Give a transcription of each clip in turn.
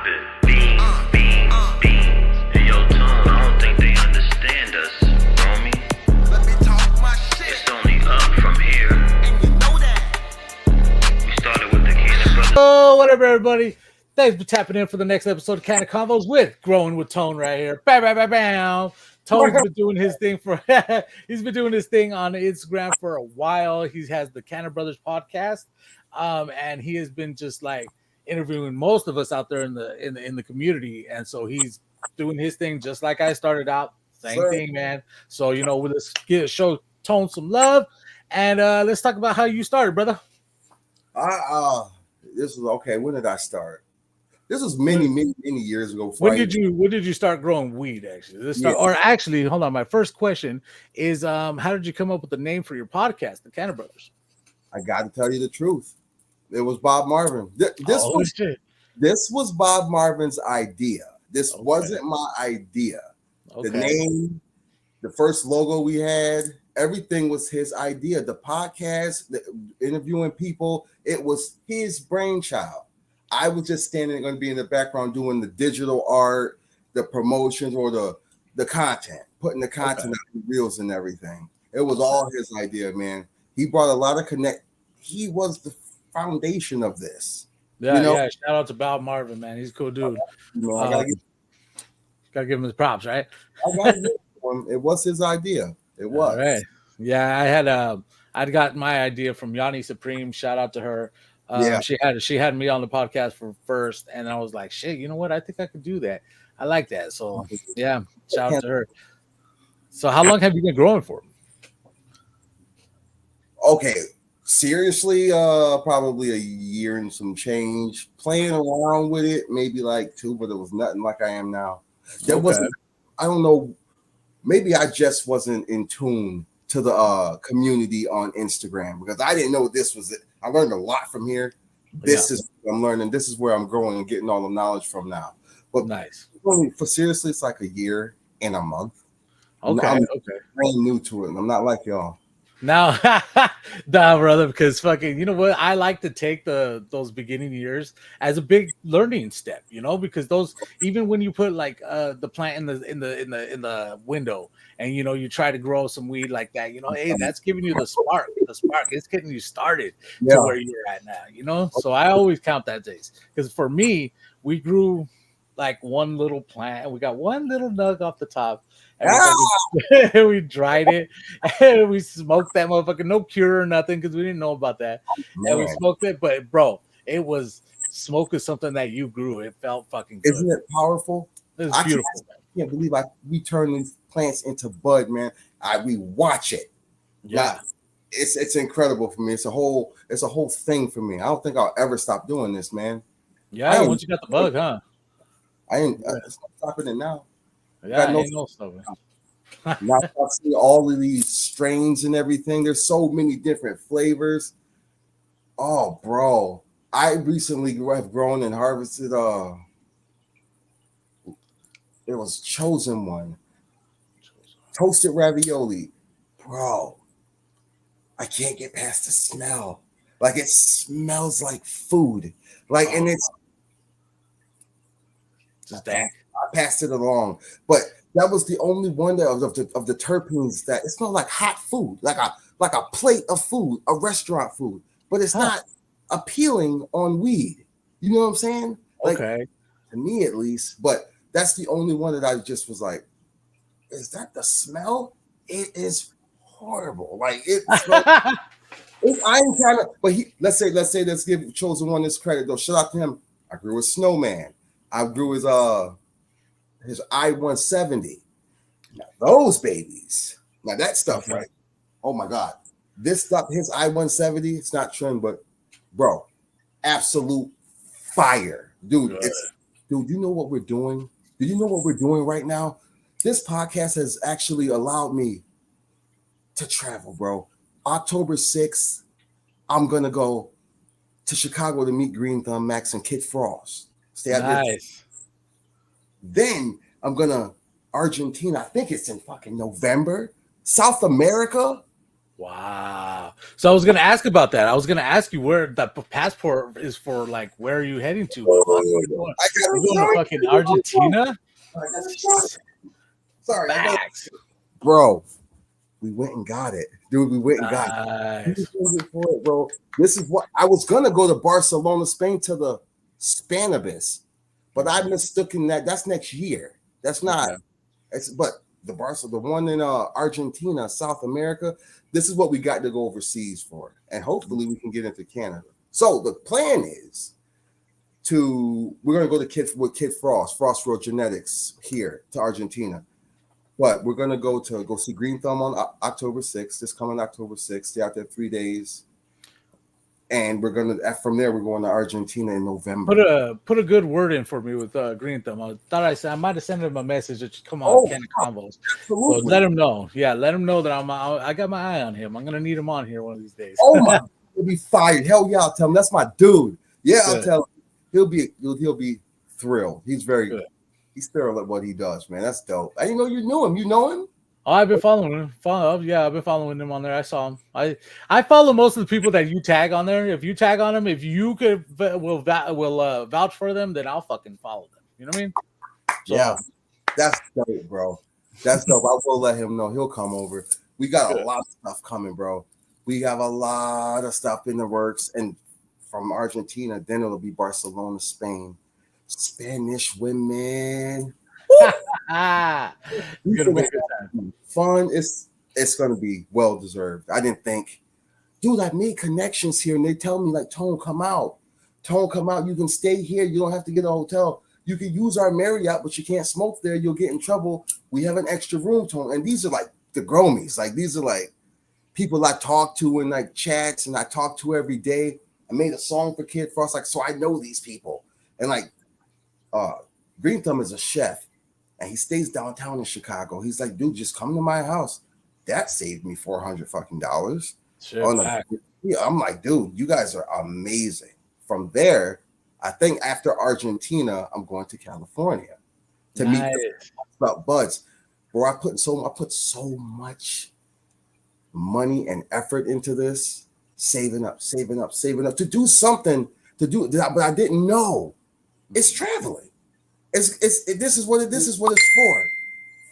it. Beans, beans, beans. And yo, Tone, I don't think they understand us, homie. Let me talk my shit. It's only up from here. And you know that. We started with the Canna Brothers. Oh, whatever, everybody. Thanks for tapping in for the next episode of CannnaConvos with Growing with Tone right here. Bam, bam, bam, bam. Tone's been doing his thing he's been doing his thing on Instagram for a while. He has the Canna Brothers podcast, and he has been just like interviewing most of us out there in the community, and so he's doing his thing just like I started out. Same thing, man. So let's show Tone some love, and let's talk about how you started, brother. This was okay. When did I start? This was many years ago. When did you start growing weed? Actually, or actually, hold on. My first question is, how did you come up with the name for your podcast, the Canna Brothers? I got to tell you the truth. It was Bob Marvin. This was Bob Marvin's idea. This wasn't my idea. Okay. The name, the first logo we had, everything was his idea. The podcast, the interviewing people, it was his brainchild. I was just going to be in the background doing the digital art, the promotions, or the content, putting the content out, the reels and everything. It was all his idea, man. He brought a lot of He was the foundation of this. Yeah. Shout out to Bob Marvin, man. He's a cool dude. Gotta give him his props, right? I gotta give him. It was his idea. It was. All right. Yeah, I'd got my idea from Yanni Supreme. Shout out to her. She had me on the podcast for first, and I was like, shit, you know what? I think I could do that. I like that. So yeah, shout out to her. So how long have you been growing for? Okay, seriously, probably a year and some change. Playing around with it, maybe like 2, but it was nothing like I am now. There wasn't. I don't know. Maybe I just wasn't in tune to the community on Instagram because I didn't know this was it. I learned a lot from here. This is what I'm learning. This is where I'm growing and getting all the knowledge from now. But nice. For seriously, it's like a year and a month. Okay. I'm brand new to it. I'm not like y'all. No, nah, brother, because fucking, you know what? I like to take those beginning years as a big learning step, because those, even when you put like the plant in the window and you try to grow some weed like that, hey, that's giving you the spark. It's getting you started to where you're at now, So I always count that days, because for me, we grew like one little plant and we got one little nug off the top. And we dried it and we smoked that motherfucker. No cure or nothing because we didn't know about that. And we smoked it, but bro, it was smoke is something that you grew. It felt fucking good. Isn't it powerful? It's beautiful. I can't believe we turn these plants into bud, man. We watch it. Yeah. It's incredible for me. It's a whole thing for me. I don't think I'll ever stop doing this, man. Yeah, once you got the bug, huh? I ain't stopping it now. Yeah, I ain't no stopping. Now I see all of these strains and everything. There's so many different flavors. Oh, bro. I recently have grown and harvested it was Chosen One. Toasted ravioli. Bro. I can't get past the smell. Like it smells like food. Like and it's just that. I passed it along, but that was the only one of the terpenes that it smelled like hot food, like a plate of food, a restaurant food, but it's not appealing on weed. You know what I'm saying? Like, okay, to me at least. But that's the only one that I just was like, is that the smell? It is horrible. Like it. I'm kind of, but let's give Chosen One this credit though. Shout out to him. I grew a snowman. I grew his I-170. Now those babies. Now that stuff, right? Oh my God. This stuff, his I-170, it's not trim, but bro, absolute fire. Dude, you know what we're doing? Do you know what we're doing right now? This podcast has actually allowed me to travel, bro. October 6th, I'm gonna go to Chicago to meet Green Thumb, Max, and Kid Frost. Stay out there. Then I'm gonna Argentina. I think it's in fucking November. South America. Wow. So I was gonna ask about that. I was gonna ask you where that passport is for. Like, where are you heading to? Oh, You going to fucking Argentina? Sorry, Facts. bro. We went and got it, dude. We went and got it. Nice. For it, bro. This is what I was gonna go to Barcelona, Spain, to the Spanibus, but I mistaken that. That's next year. That's not. Okay. It's but the one in Argentina, South America. This is what we got to go overseas for, and hopefully we can get into Canada. So the plan is we're gonna go to Kid Frost Road Genetics here to Argentina. But we're gonna go see Green Thumb on October 6th. This coming October 6th. Stay out there 3 days, and we're gonna from there we're going to Argentina in November. Put a good word in for me with Green Thumb. I thought I might have sent him a message that you come on CannAConvos. So let him know. Yeah, let him know that I got my eye on him. I'm gonna need him on here one of these days. Oh my, he'll be fired. Hell yeah, I'll tell him. That's my dude. Yeah, I'll tell him. He'll be thrilled. He's very good. He's thrilled at what he does, man. That's dope. I didn't know you knew him. You know him? Oh, I've been following him. I've been following him on there. I saw him. I follow most of the people that you tag on there. If you tag on them, if you will vouch for them, then I'll fucking follow them. You know what I mean? So, yeah, that's dope, bro. That's dope. I will let him know. He'll come over. We got a lot of stuff coming, bro. We have a lot of stuff in the works, and from Argentina, then it'll be Barcelona, Spain. Spanish women. Fun. It's gonna be well deserved. I didn't think, dude. I made connections here, and they tell me like, Tone, come out. You can stay here. You don't have to get a hotel. You can use our Marriott, but you can't smoke there. You'll get in trouble. We have an extra room, Tone. And these are like the gromies. Like these are like people I talk to in like chats, and I talk to every day. I made a song for Kid Frost, like so I know these people, and like. Green Thumb is a chef, and he stays downtown in Chicago. He's like, dude, just come to my house. That saved me $400 fucking dollars. Sure. I'm like, dude, you guys are amazing. From there, I think after Argentina, I'm going to California to meet buds. Bro, I put so much money and effort into this, saving up to do something but I didn't know. It's traveling. This is what it's for.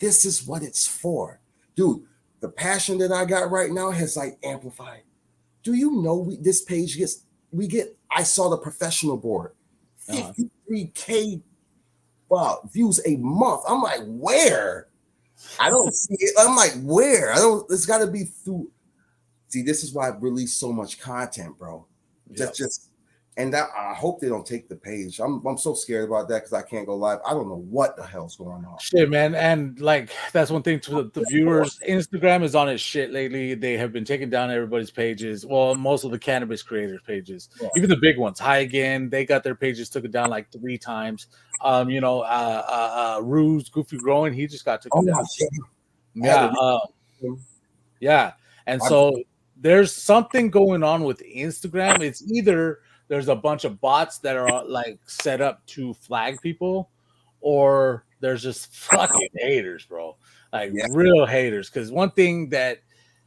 This is what it's for. Dude, the passion that I got right now has like amplified. Do you know this page I saw the professional board. 53K views a month. I'm like, where? I don't see it. I'm like, where? It's gotta be through. See, this is why I release so much content, bro. And that I hope they don't take the page. I'm so scared about that because I can't go live. I don't know what the hell's going on. Shit, man. And like that's one thing to the viewers. Instagram is on its shit lately. They have been taking down everybody's pages. Well, most of the cannabis creators' pages, even the big ones. High Again, they got their pages taken down like 3 times. Ruse, Goofy Growing, he just got taken down. Yeah. And so there's something going on with Instagram. It's either there's a bunch of bots that are like set up to flag people, or there's just fucking haters, bro. Like real haters. Because one thing that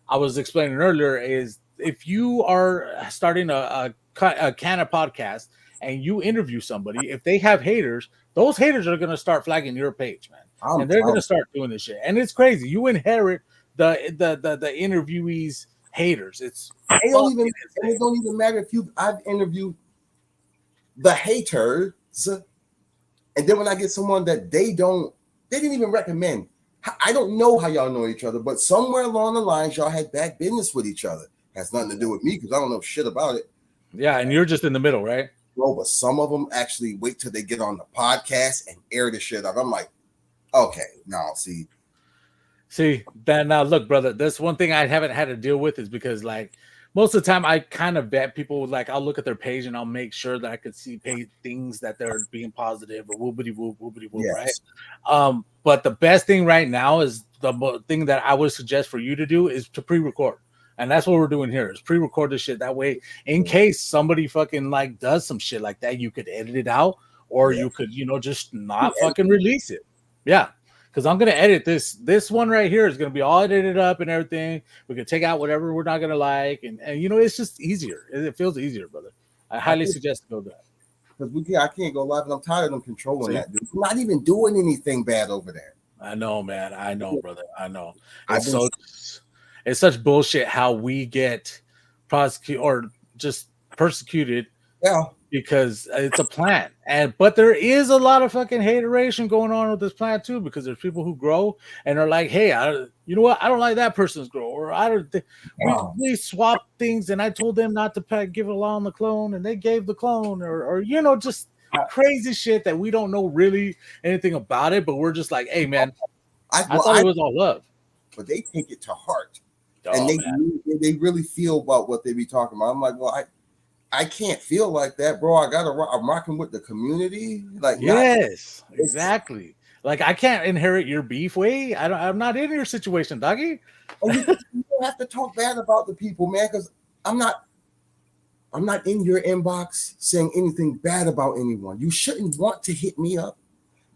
I was explaining earlier is if you are starting a Canna podcast and you interview somebody, if they have haters, those haters are gonna start flagging your page, man, and they're gonna start doing this shit. And it's crazy. You inherit the interviewees. Haters. It don't even matter if I've interviewed the haters, and then when I get someone that they didn't even recommend. I don't know how y'all know each other, but somewhere along the lines y'all had bad business with each other. Has nothing to do with me because I don't know shit about it. Yeah, and you're just in the middle, right? No, but some of them actually wait till they get on the podcast and air the shit out. I'm like, okay, now see. Now look, brother, that's one thing I haven't had to deal with is because like most of the time I kind of vet people. Like I'll look at their page and I'll make sure that I could see things that they're being positive or whoopity whoop, right? But the best thing right now is the thing that I would suggest for you to do is to pre-record. And that's what we're doing here is pre-record this shit. That way, in case somebody fucking like does some shit like that, you could edit it out or you could, just not fucking release it. Yeah. because I'm gonna edit this one right here is gonna be all edited up and everything. We can take out whatever we're not gonna like, and you know, it's just easier. It feels easier, brother. I highly suggest to go that. Because I can't go live, and I'm tired of them controlling See? that. Dude. I'm not even doing anything bad over there. I know, man. I know, brother. I know. I've It's been- so it's such bullshit how we get prosecuted or just persecuted Yeah, because it's a plant. But there is a lot of fucking hateration going on with this plant too, because there's people who grow and are like, hey, you know what? I don't like that person's grow, or I don't. We swapped things, and I told them not to give along the clone, and they gave the clone, or you know, just crazy shit that we don't know really anything about it, but we're just like, hey, man, I thought it was all love. But they take it to heart, Oh, and man. they really feel about what they be talking about. I'm like, well, I can't feel like that, bro. I'm rocking with the community. Like, Yes, exactly. Like I can't inherit your beef way. I'm not in your situation, doggy. you don't have to talk bad about the people, man, because I'm not in your inbox saying anything bad about anyone. You shouldn't want to hit me up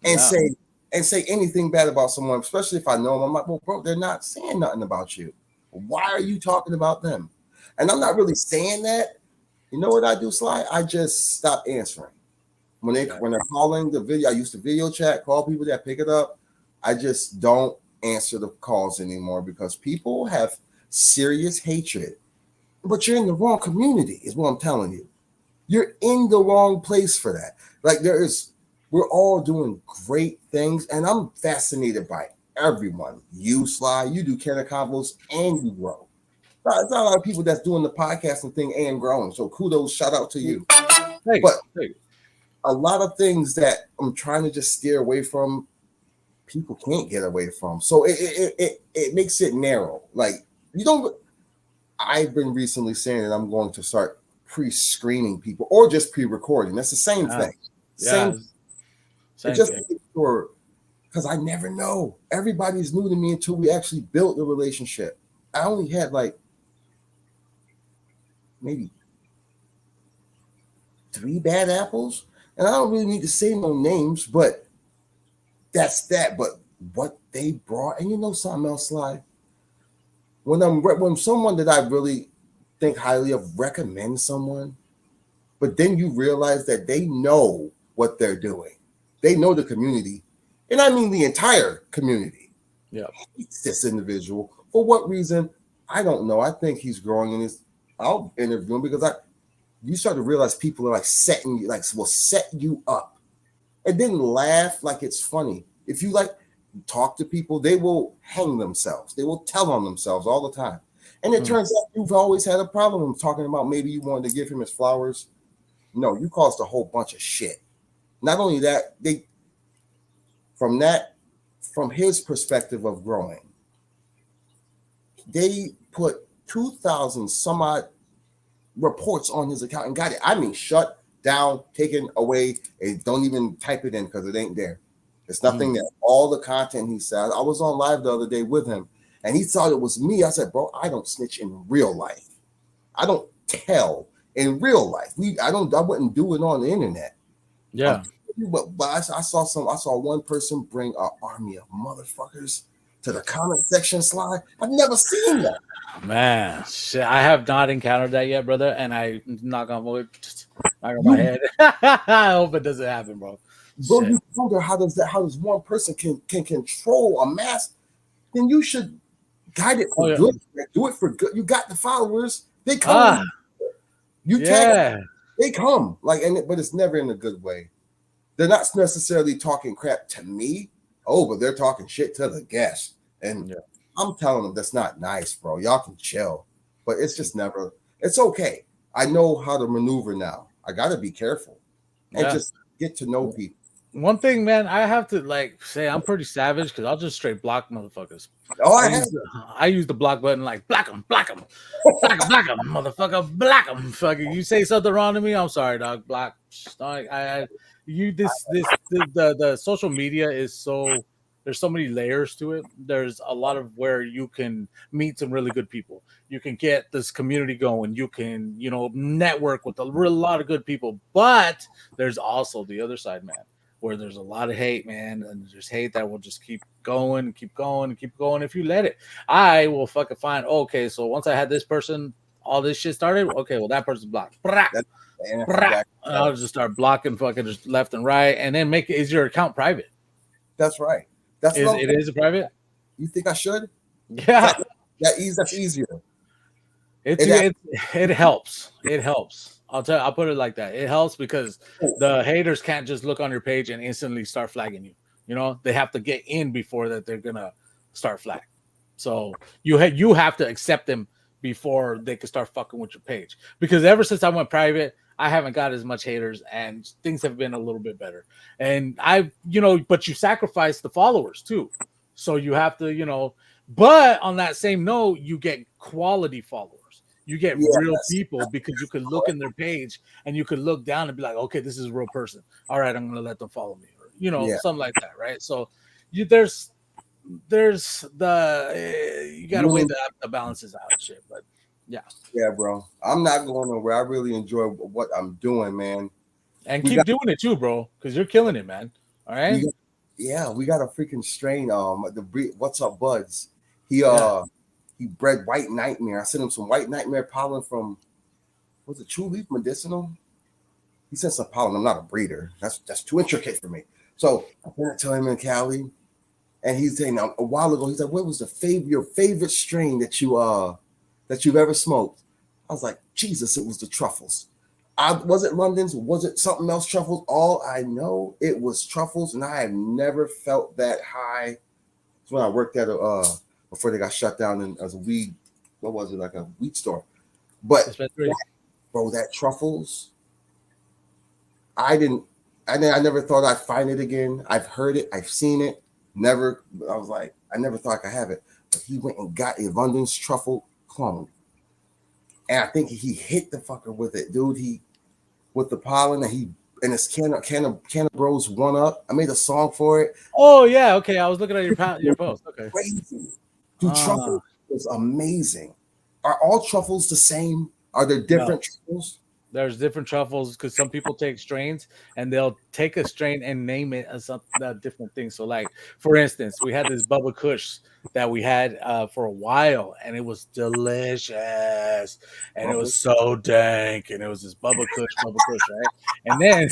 and say anything bad about someone, especially if I know them. I'm like, well, bro, they're not saying nothing about you. Why are you talking about them? And I'm not really saying that. You know what I do, Sly? I just stop answering. When they're calling the video, I used to video chat, call people that pick it up. I just don't answer the calls anymore because people have serious hatred. But you're in the wrong community, is what I'm telling you. You're in the wrong place for that. Like we're all doing great things, and I'm fascinated by everyone. You, Sly, you do CannnaConvos and you grow. It's not a lot of people that's doing the podcasting thing and growing. So kudos, shout out to you. But a lot of things that I'm trying to just steer away from, people can't get away from. So it makes it narrow. Like you don't. I've been recently saying that I'm going to start pre-screening people or just pre-recording. That's the same thing. Same just thing. Because I never know. Everybody's new to me until we actually built the relationship. I only had like maybe 3 bad apples, and I don't really need to say no names, but that's that. But what they brought, and you know something else, Sly? When someone that I really think highly of recommends someone, but then you realize that they know what they're doing. They know the community, and I mean the entire community. Yeah, hates this individual for what reason? I don't know. I think he's growing in his. I'll interview him because you start to realize people are like setting you, like will set you up, and then laugh like it's funny. If you like talk to people, they will hang themselves. They will tell on themselves all the time. And it turns out you've always had a problem talking about maybe you wanted to give him his flowers. No, you caused a whole bunch of shit. Not only that, from his perspective of growing, they put 2,000 some odd reports on his account and got it. I mean, shut down, taken away, and don't even type it in because it ain't there. It's nothing there. All the content he said. I was on live the other day with him, and he thought it was me. I said, bro, I don't snitch in real life. I don't tell in real life. I wouldn't do it on the internet. Yeah. But I saw one person bring an army of motherfuckers to the comment section, Slide. I've never seen that. Man, shit, I have not encountered that yet, brother. And I knock on wood, knock on my head. I hope it doesn't happen, bro. Bro, you wonder how does one person can control a mass? Then you should guide it for good. Do it for good. You got the followers. They come. You tag them, they come. But it's never in a good way. They're not necessarily talking crap to me. Oh, but they're talking shit to the guests. And I'm telling them that's not nice, bro. Y'all can chill. But it's just never. It's okay. I know how to maneuver now. I got to be careful and just get to know people. One thing, man, I have to say I'm pretty savage because I'll just straight block motherfuckers. Oh, I use the block button like block them, motherfucker, block them. Fucking, you say something wrong to me, I'm sorry, dog. Block. The social media is so. There's so many layers to it. There's a lot of where you can meet some really good people. You can get this community going. You can, network with a lot of good people. But there's also the other side, man. where there's a lot of hate, man, and there's hate that will just keep going and keep going and keep going if you let it. I will fucking find, okay, so once I had this person, all this shit started, okay, well, that person's blocked. That's And I'll just start blocking fucking just left and right, and then make it, is your account private? That's right. That's Is, what it is a private? you think I should? Yeah. That's easier. It helps. It helps. I'll put it like that. It helps because the haters can't just look on your page and instantly start flagging you. You know, they have to get in before that they're gonna start flag. So you have to accept them before they can start fucking with your page. Because ever since I went private, I haven't got as much haters and things have been a little bit better. And but you sacrifice the followers too. So you have to, but on that same note, you get quality followers. You get real people because you could look in their page and you could look down and be like, okay, this is a real person. All right, I'm gonna let them follow me, or something like that, right? So there's the you gotta weigh the balances out and shit, but yeah, bro. I'm not going nowhere. I really enjoy what I'm doing, man. And keep doing it too, bro, because you're killing it, man. All right. We got a freaking strain. What's up, Buds? He bred White Nightmare. I sent him some White Nightmare pollen from, was it True Leaf Medicinal? He sent some pollen. I'm not a breeder. That's too intricate for me. So I sent it to him in Cali, and he's saying a while ago, he's like, "What was your favorite strain that you've ever smoked?" I was like, "Jesus, it was the truffles." Was it London's? Was it something else? Truffles? All I know, it was truffles, and I have never felt that high. It's when I worked at before they got shut down as a weed. What was it, like a weed store? But that truffles, I never thought I'd find it again. I've heard it, I've seen it. Never. I was like, I never thought I could have it. But he went and got a London's truffle clone, and I think he hit the fucker with it, dude. With the pollen, and his CannAConvos 1-Up. I made a song for it. Oh yeah, okay. I was looking at your post. Okay, crazy. Dude, truffle is amazing. Are all truffles the same? Are there different truffles? There's different truffles because some people take strains and they'll take a strain and name it as a different thing. So, like for instance, we had this Bubba Kush that we had for a while, and it was delicious, and it was so dank, and it was this Bubba Kush, right? And then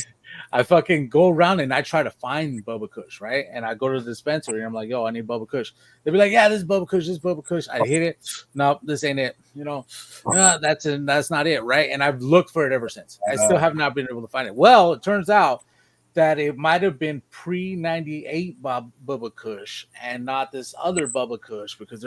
I fucking go around and I try to find Bubba Kush, right? And I go to the dispensary and I'm like, yo, I need Bubba Kush. They'll be like, yeah, this is Bubba Kush, this is Bubba Kush. I hit it. Nope, this ain't it. That's not it, right? And I've looked for it ever since. I still have not been able to find it. Well, it turns out that it might have been pre-98 Bubba Kush and not this other Bubba Kush because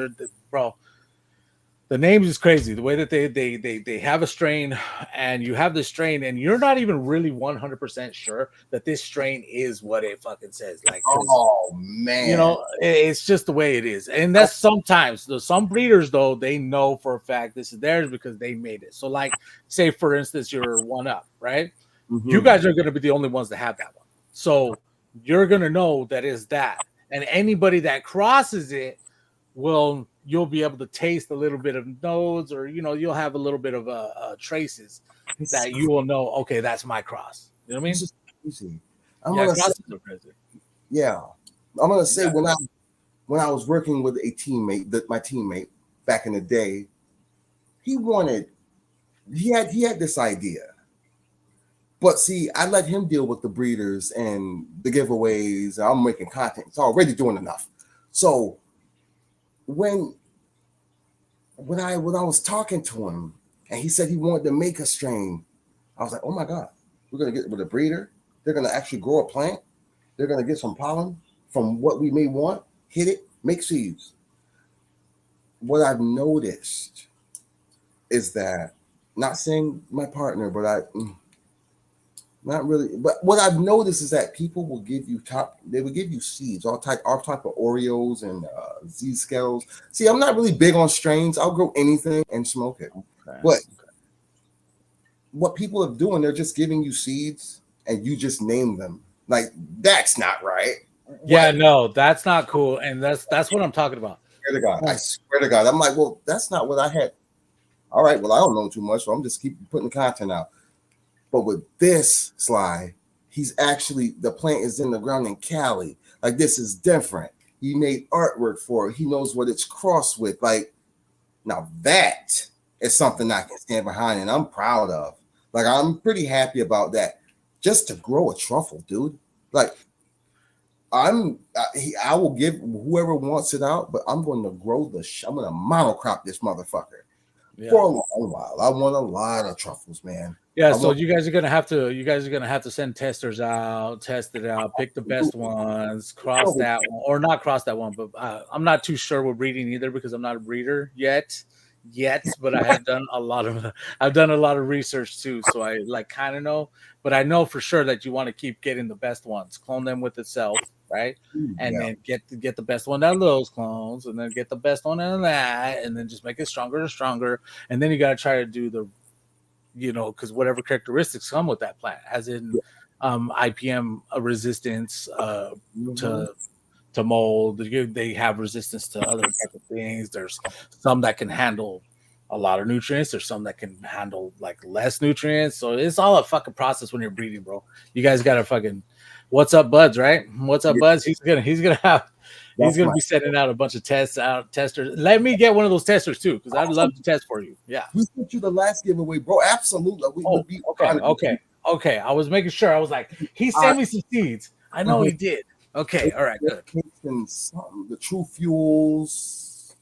the names is crazy. The way that they have a strain and you have the strain and you're not even really 100% sure that this strain is what it fucking says. Like, oh man, it's just the way it is. And that's sometimes some breeders though, they know for a fact this is theirs because they made it. So like say for instance, you're 1-Up, right? Mm-hmm. You guys are going to be the only ones that have that one. So you're going to know that is that. And anybody that crosses it you'll be able to taste a little bit of nodes or you'll have a little bit of traces that you will know, okay, that's my cross. You know what I mean? It's just easy. I'm gonna say when I was working with a teammate, my teammate back in the day, he had this idea. But see, I let him deal with the breeders and the giveaways. I'm making content. It's already doing enough. So when I was talking to him and he said he wanted to make a strain, I was like, oh my God, we're gonna get with a breeder. They're gonna actually grow a plant. They're gonna get some pollen from what we may want, hit it, make seeds. What I've noticed is that, not saying my partner, but not really. But what I've noticed is that people will give you seeds, all type of Oreos and Z-Skells. See, I'm not really big on strains. I'll grow anything and smoke it. Okay. But what people are doing, they're just giving you seeds and you just name them. Like, that's not right. Yeah, no, that's not cool. And that's what I'm talking about. I swear to God. I'm like, well, that's not what I had. All right, well, I don't know too much, so I'm just keep putting content out. But with this, Sly, he's actually, the plant is in the ground in Cali. Like, this is different. He made artwork for it. He knows what it's crossed with. Like, now that is something I can stand behind and I'm proud of. Like, I'm pretty happy about that. Just to grow a truffle, dude. Like, I will give whoever wants it out, but I'm going to grow I'm going to monocrop this motherfucker for a long while. I want a lot of truffles, man. Yeah, so you guys are gonna have to send testers out, test it out, pick the best ones, cross that one, or not cross that one. But I'm not too sure with breeding either because I'm not a breeder yet. But I have done a lot of research too, so I like kind of know. But I know for sure that you want to keep getting the best ones, clone them with itself, right? And then get the best one out of those clones, and then get the best one out of that, and then just make it stronger and stronger. And then you got to try to do the, because whatever characteristics come with that plant, as in IPM resistance to mold. They have resistance to other type of things. There's some that can handle a lot of nutrients. There's some that can handle like less nutrients. So it's all a fucking process when you're breeding, bro. You guys got to fucking, what's up, Buds, right? What's up, Buds? He's gonna be sending out a bunch of testers. Let me get one of those testers too, because I'd love to test for you. Yeah, we sent you the last giveaway, bro. Absolutely. Okay. I was making sure. I was like, he sent me some seeds. I know he did. Okay, all right, good. The True Fuels,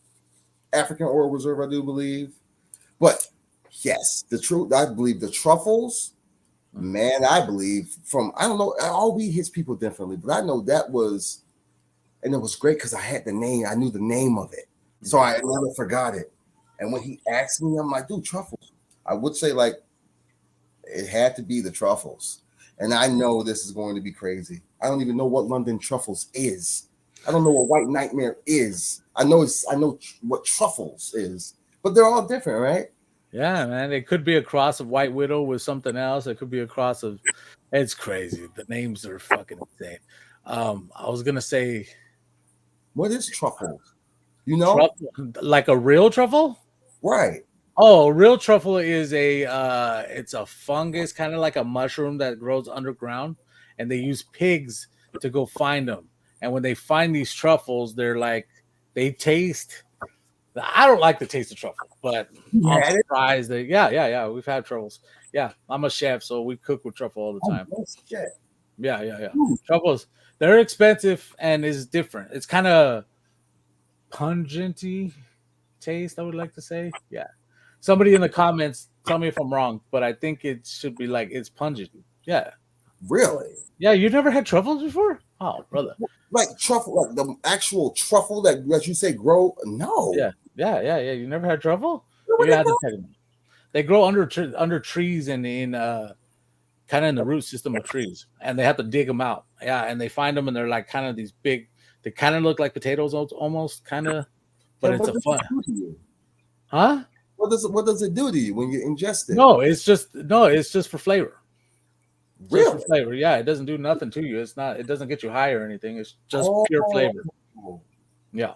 African Oil Reserve, I do believe. But yes, I believe the truffles, man, I believe I don't know, all weed hits people differently, but I know that was, and it was great because I had the name, I knew the name of it. So I never forgot it. And when he asked me, I'm like, dude, truffles. I would say like, it had to be the truffles. And I know this is going to be crazy. I don't even know what London truffles is. I don't know what White Nightmare is. I know what truffles is, but they're all different, right? Yeah, man. It could be a cross of White Widow with something else. It could be a cross of. It's crazy. The names are fucking insane. I was gonna say, what is truffles? Truffle, like a real truffle, right? Oh, real truffle is it's a fungus, kind of like a mushroom that grows underground, and they use pigs to go find them. And when they find these truffles, they taste. I don't like the taste of truffle, but I'm surprised that yeah, we've had truffles. Yeah, I'm a chef, so we cook with truffle all the time. Yeah. Truffles, they're expensive and is different. It's kind of pungenty taste, I would like to say. Yeah. Somebody in the comments tell me if I'm wrong, but I think it should be like it's pungent. Yeah. Really? Yeah, you never had truffles before? Oh, brother. Like truffle, like the actual truffle that you say grow? No. Yeah. You never had truffle? You have to check them. They grow under trees and in kind of in the root system of trees, and they have to dig them out. Yeah, and they find them, and they're like kind of these big. They kind of look like potatoes, almost kind of, but it's a fun. Huh? What does it do to you when you ingest it? No, it's just for flavor. Really? Just for flavor. Yeah, it doesn't do nothing to you. It doesn't get you high or anything. It's just pure flavor. Yeah.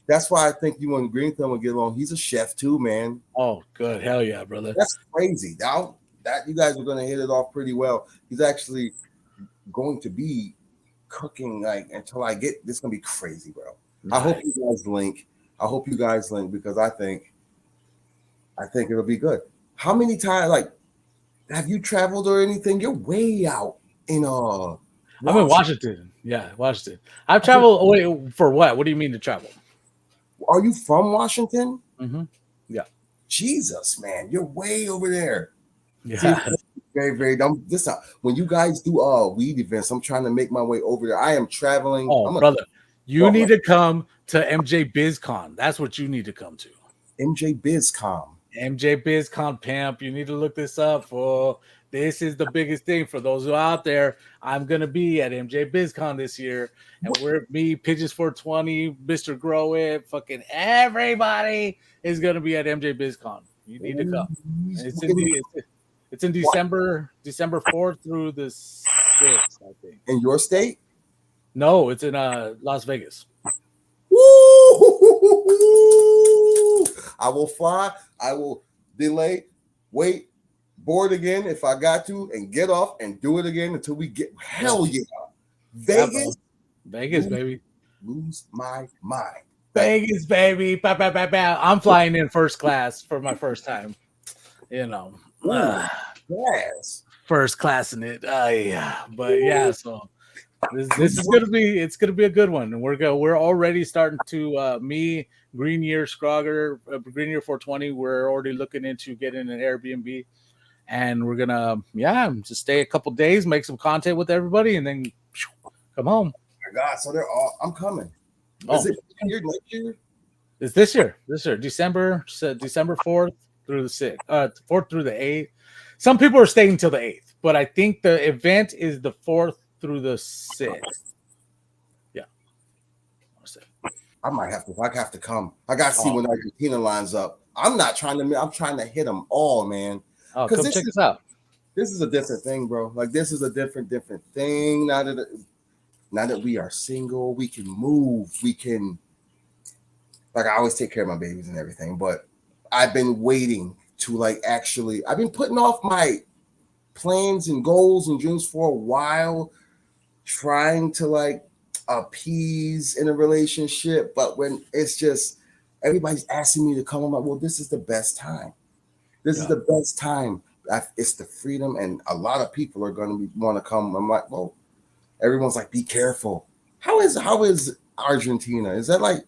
That's why I think you and Green Thumb will get along. He's a chef too, man. Oh, good. Hell yeah, brother. That's crazy. Now that you guys are gonna hit it off pretty well. He's actually going to be cooking like until I get this. Gonna be crazy, bro. Nice. I hope you guys link because I think it'll be good. How many times, like, have you traveled or anything? You're way out in I'm in Washington. Yeah, Washington. I've traveled. Wait, for what? What do you mean to travel? Are you from Washington? Mm-hmm. Yeah. Jesus, man, you're way over there. Yeah. See, very, very dumb. When you guys do weed events, I'm trying to make my way over there. I am traveling. Oh, brother, you need to come to MJ BizCon. That's what you need to come to. MJ BizCon. MJ BizCon, pimp. You need to look this up, fool. This is the biggest thing for those who are out there. I'm gonna be at MJ BizCon this year, and we're me, Pigeons 420, Mr. Grow It, fucking everybody is gonna be at MJ BizCon. You need to come. It's in December 4th through the 6th, I think. In your state? No, it's in Las Vegas. Woo! I will fly. I will delay, wait, board again if I got to, and get off and do it again until we get. Hell yeah, Vegas, Vegas, baby. lose my mind. Vegas, baby. Bow, bow, bow, bow. I'm flying in first class for my first time. You know, Yes. first class in it. Yeah, but yeah. So this is gonna be a good one, and we're already starting to me Green Year Scrogger Green Year 420. We're already looking into getting an Airbnb, and we're gonna just stay a couple days, make some content with everybody, and then come home. Oh my God, so they're all. I'm coming. Oh. Is it here next year? It's this year, December 4th through the 6th, 4th through the 8th. Some people are staying until the 8th, but I think the event is the 4th through the 6th. Yeah. I might have to. I have to come. I got to see when Argentina lines up. I'm trying to hit them all, man. Oh, come check us out. This is a different thing, bro. Like this is a different thing. Now that we are single, we can move. We can. Like I always take care of my babies and everything, but I've been waiting to I've been putting off my plans and goals and dreams for a while, trying to appease in a relationship. But when it's just everybody's asking me to come, I'm like, well, this is the best time. This is the best time. It's the freedom, and a lot of people are going to want to come. I'm like, well, everyone's like, be careful. How is Argentina? Is that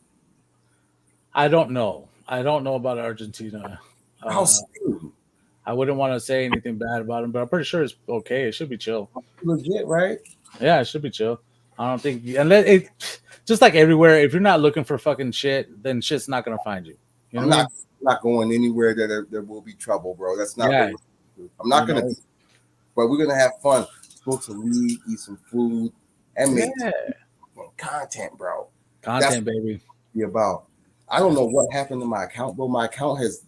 I don't know. I don't know about Argentina. how soon? I wouldn't want to say anything bad about them, but I'm pretty sure it's okay. It should be chill. Legit, right? Yeah, it should be chill. I don't think unless it just like everywhere. If you're not looking for fucking shit, then shit's not gonna find you. You know I'm not going anywhere that there will be trouble, bro. That's not. Yeah. I'm not gonna. But we're gonna have fun. We're supposed to leave, eat some food, and make content, bro. Content, baby. Be about. I don't know what happened to my account, bro. My account has,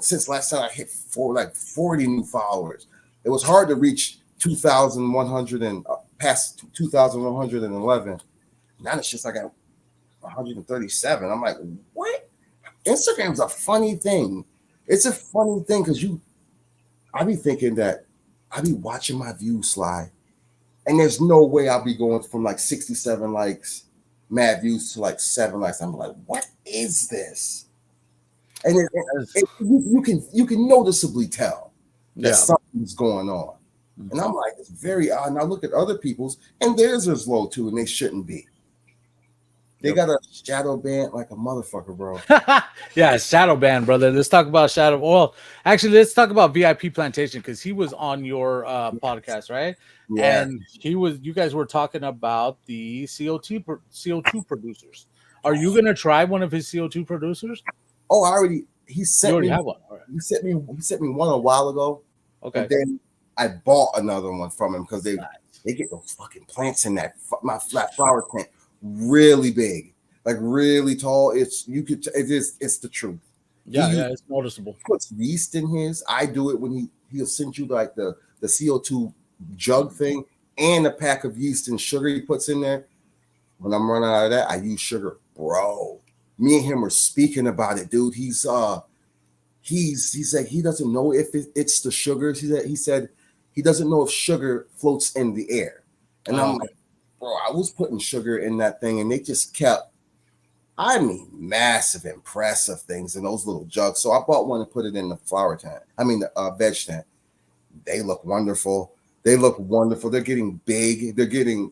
since last time I hit 40 new followers. It was hard to reach 2,100 and past 2,111. Now it's just 137. I'm like, what? Instagram's a funny thing. It's a funny thing because I be thinking that I be watching my views slide, and there's no way I'll be going from 67 likes, mad views to 7 likes. I'm like, what is this? And you can noticeably tell that something's going on. And I'm like, it's very odd. Now look at other people's, and theirs is low too, and they shouldn't be. They got a shadow ban like a motherfucker, bro. Yeah, shadow ban, brother. Let's talk about shadow. Well, actually, let's talk about VIP Plantation because he was on your podcast, right? Yeah. And you guys were talking about the CO2 producers. Are you gonna try one of his CO2 producers? Oh, he sent me. Have one. All right. He sent me one a while ago. Okay. And then I bought another one from him because they get those fucking plants in my flat flower plant really big, really tall. It's the truth. Yeah, it's noticeable. Puts yeast in his. I do it when he'll send you the CO2 jug thing and a pack of yeast and sugar he puts in there. When I'm running out of that, I use sugar, bro. Me and him were speaking about it, dude. He said he doesn't know if it's the sugars. He said he doesn't know if sugar floats in the air. And I'm like, bro, I was putting sugar in that thing, and they just kept, massive, impressive things in those little jugs. So I bought one and put it in the flower tent. The veg tent. They look wonderful. They're getting big. They're being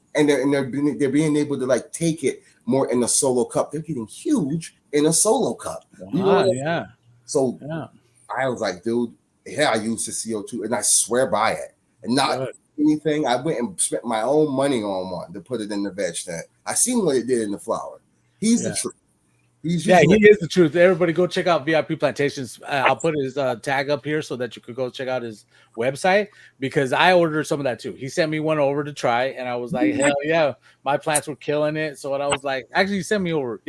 able to take it more in a solo cup. They're getting huge in a solo cup. Yeah. So I was like, dude, I use the CO2 and I swear by it. And not anything. I went and spent my own money on one to put it in the veg tent. I seen what it did in the flower. He's the truth. He is the truth. Everybody go check out VIP Plantations. I'll put his tag up here so that you could go check out his website because I ordered some of that too. He sent me one over to try and I was like, hell yeah, my plants were killing it. So I was like, actually he sent me over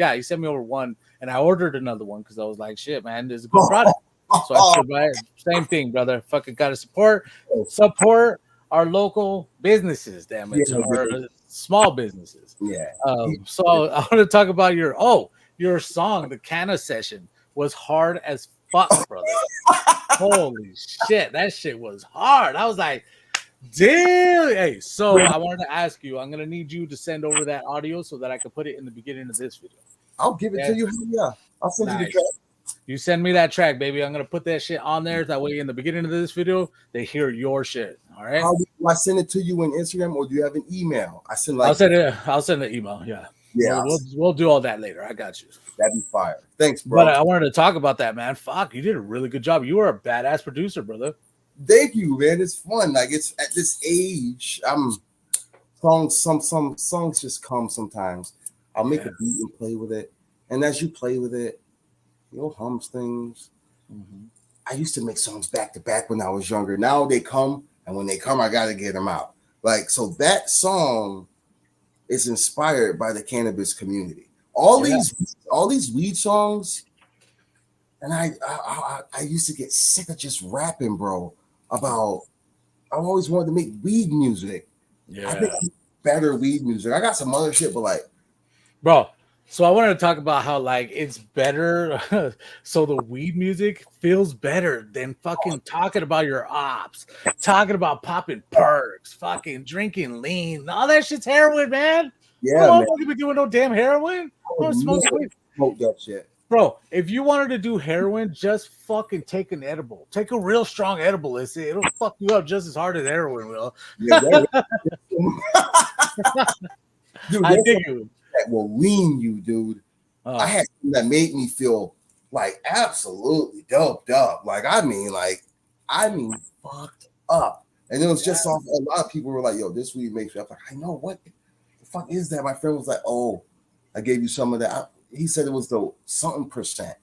one and I ordered another one because I was like, shit, man, this is a good product. So I should buy it. Same thing, brother. Fucking gotta support our local businesses, damn it. Our small businesses. Yeah. So I want to talk about your song, the Canna session was hard as fuck, brother. Holy shit, that shit was hard. I was like, damn. Hey, so I wanted to ask you, I'm gonna need you to send over that audio so that I can put it in the beginning of this video. I'll give it to you. Yeah, I'll send you the Nice. track. You send me that track, baby. I'm gonna put that shit on there. That way, in the beginning of this video, they hear your shit. All right. How do I send it to you on Instagram, or do you have an email? I send I'll send it. I'll send an email. Yeah. Yeah, We'll do all that later. I got you. that'd be fire. Thanks, bro. But I wanted to talk about that, man. Fuck, you did a really good job. You were a badass producer, brother. Thank you, man. It's fun. Like it's at this age, some songs just come sometimes. I'll make a beat and play with it, and as you play with it, you'll hum things. Mm-hmm. I used to make songs back to back when I was younger. Now they come, and when they come, I gotta get them out. Like so, that song is inspired by the cannabis community. All these weed songs, and I used to get sick of just rapping, bro. About I always wanted to make weed music. Yeah, I think better weed music. I got some other shit, but like, bro. So I wanted to talk about how like it's better. So the weed music feels better than fucking talking about your ops, talking about popping perks, fucking drinking lean. All that shit's heroin, man. yeah, I man. don't be doing no damn heroin. I wanna smoke weed. Smoke that shit. Bro, if you wanted to do heroin, just fucking take an edible. Take a real strong edible. It'll fuck you up just as hard as heroin will. Yeah, dude, I think you. that will lean you, dude. I had something that made me feel like absolutely doped up. Like I mean fucked up. And it was just off. A lot of people were like, "Yo, this weed makes me." I'm like, "I know what the fuck is that?" My friend was like, "Oh, I gave you some of that." He said it was the something percent.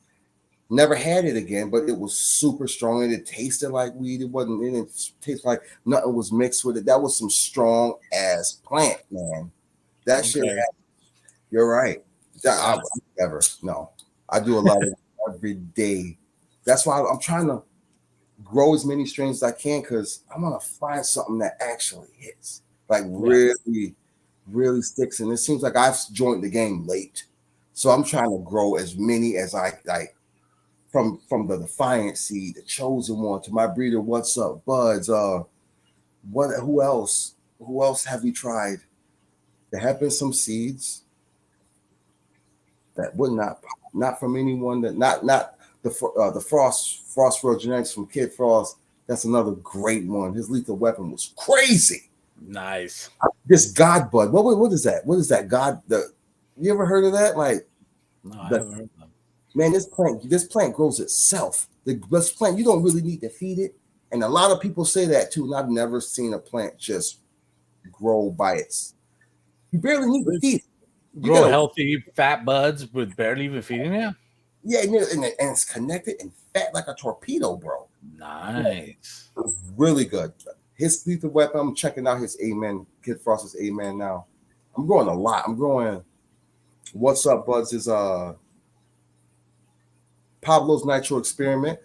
Never had it again, but it was super strong and it tasted like weed. It didn't taste like nothing was mixed with it. That was some strong ass plant, man. That shit. You're right. I never. No, I do a lot of it every day. That's why I'm trying to grow as many strains as I can because I want to find something that actually hits, like really, really sticks. And it seems like I've joined the game late. So I'm trying to grow as many as I like from the Defiant seed, the Chosen One, to my breeder. What's up, buds? Who else? Who else have we tried? There have been some seeds that would not from anyone that not the Frost World Genetics from Kid Frost. That's another great one. His lethal weapon was crazy. Nice. This God bud. What is that? What is that God? You ever heard of that? Like, no, I haven't heard of that. Man, this plant grows itself. This plant, you don't really need to feed it. And a lot of people say that too. And I've never seen a plant just grow by its. You barely need to feed it. Grow healthy, fat buds with barely even feeding it. Yeah, and it's connected and fat like a torpedo, bro. Nice. Really good. His lethal weapon, I'm checking out his Amen, Kid Frost's Amen now. I'm growing a lot. I'm growing. What's Up Buds is Pablo's Nitro Experiment.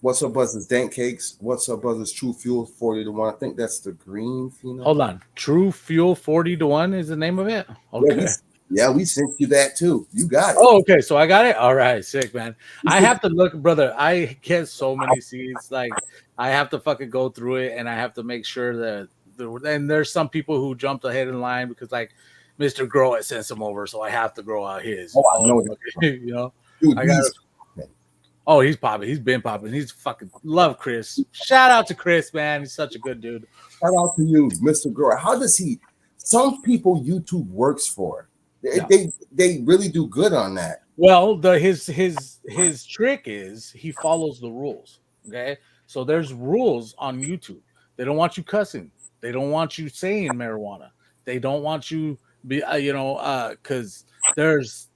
What's Up Buzz is Dank Cakes. What's Up Buzz is True Fuel 40 to 1. I think that's the green phenol. Hold on. True Fuel 40 to 1 is the name of it? Okay. Yeah, we sent you that too. You got it. Oh, okay. So I got it. All right, sick, man. I have to look, brother. I get so many seeds. Like I have to fucking go through it, and I have to make sure that. And there's some people who jumped ahead in line because, like, Mr. Grow had sent some over, so I have to grow out his. Oh, I know that. You know, Dude, I got. Oh, he's popping. He's been popping. He's fucking love Chris. Shout out to Chris, man. He's such a good dude. Shout out to you, Mr. Grower. How does he? Some people YouTube works for. They really do good on that. Well, his trick is he follows the rules. Okay, so there's rules on YouTube. They don't want you cussing. They don't want you saying marijuana. They don't want you be because there's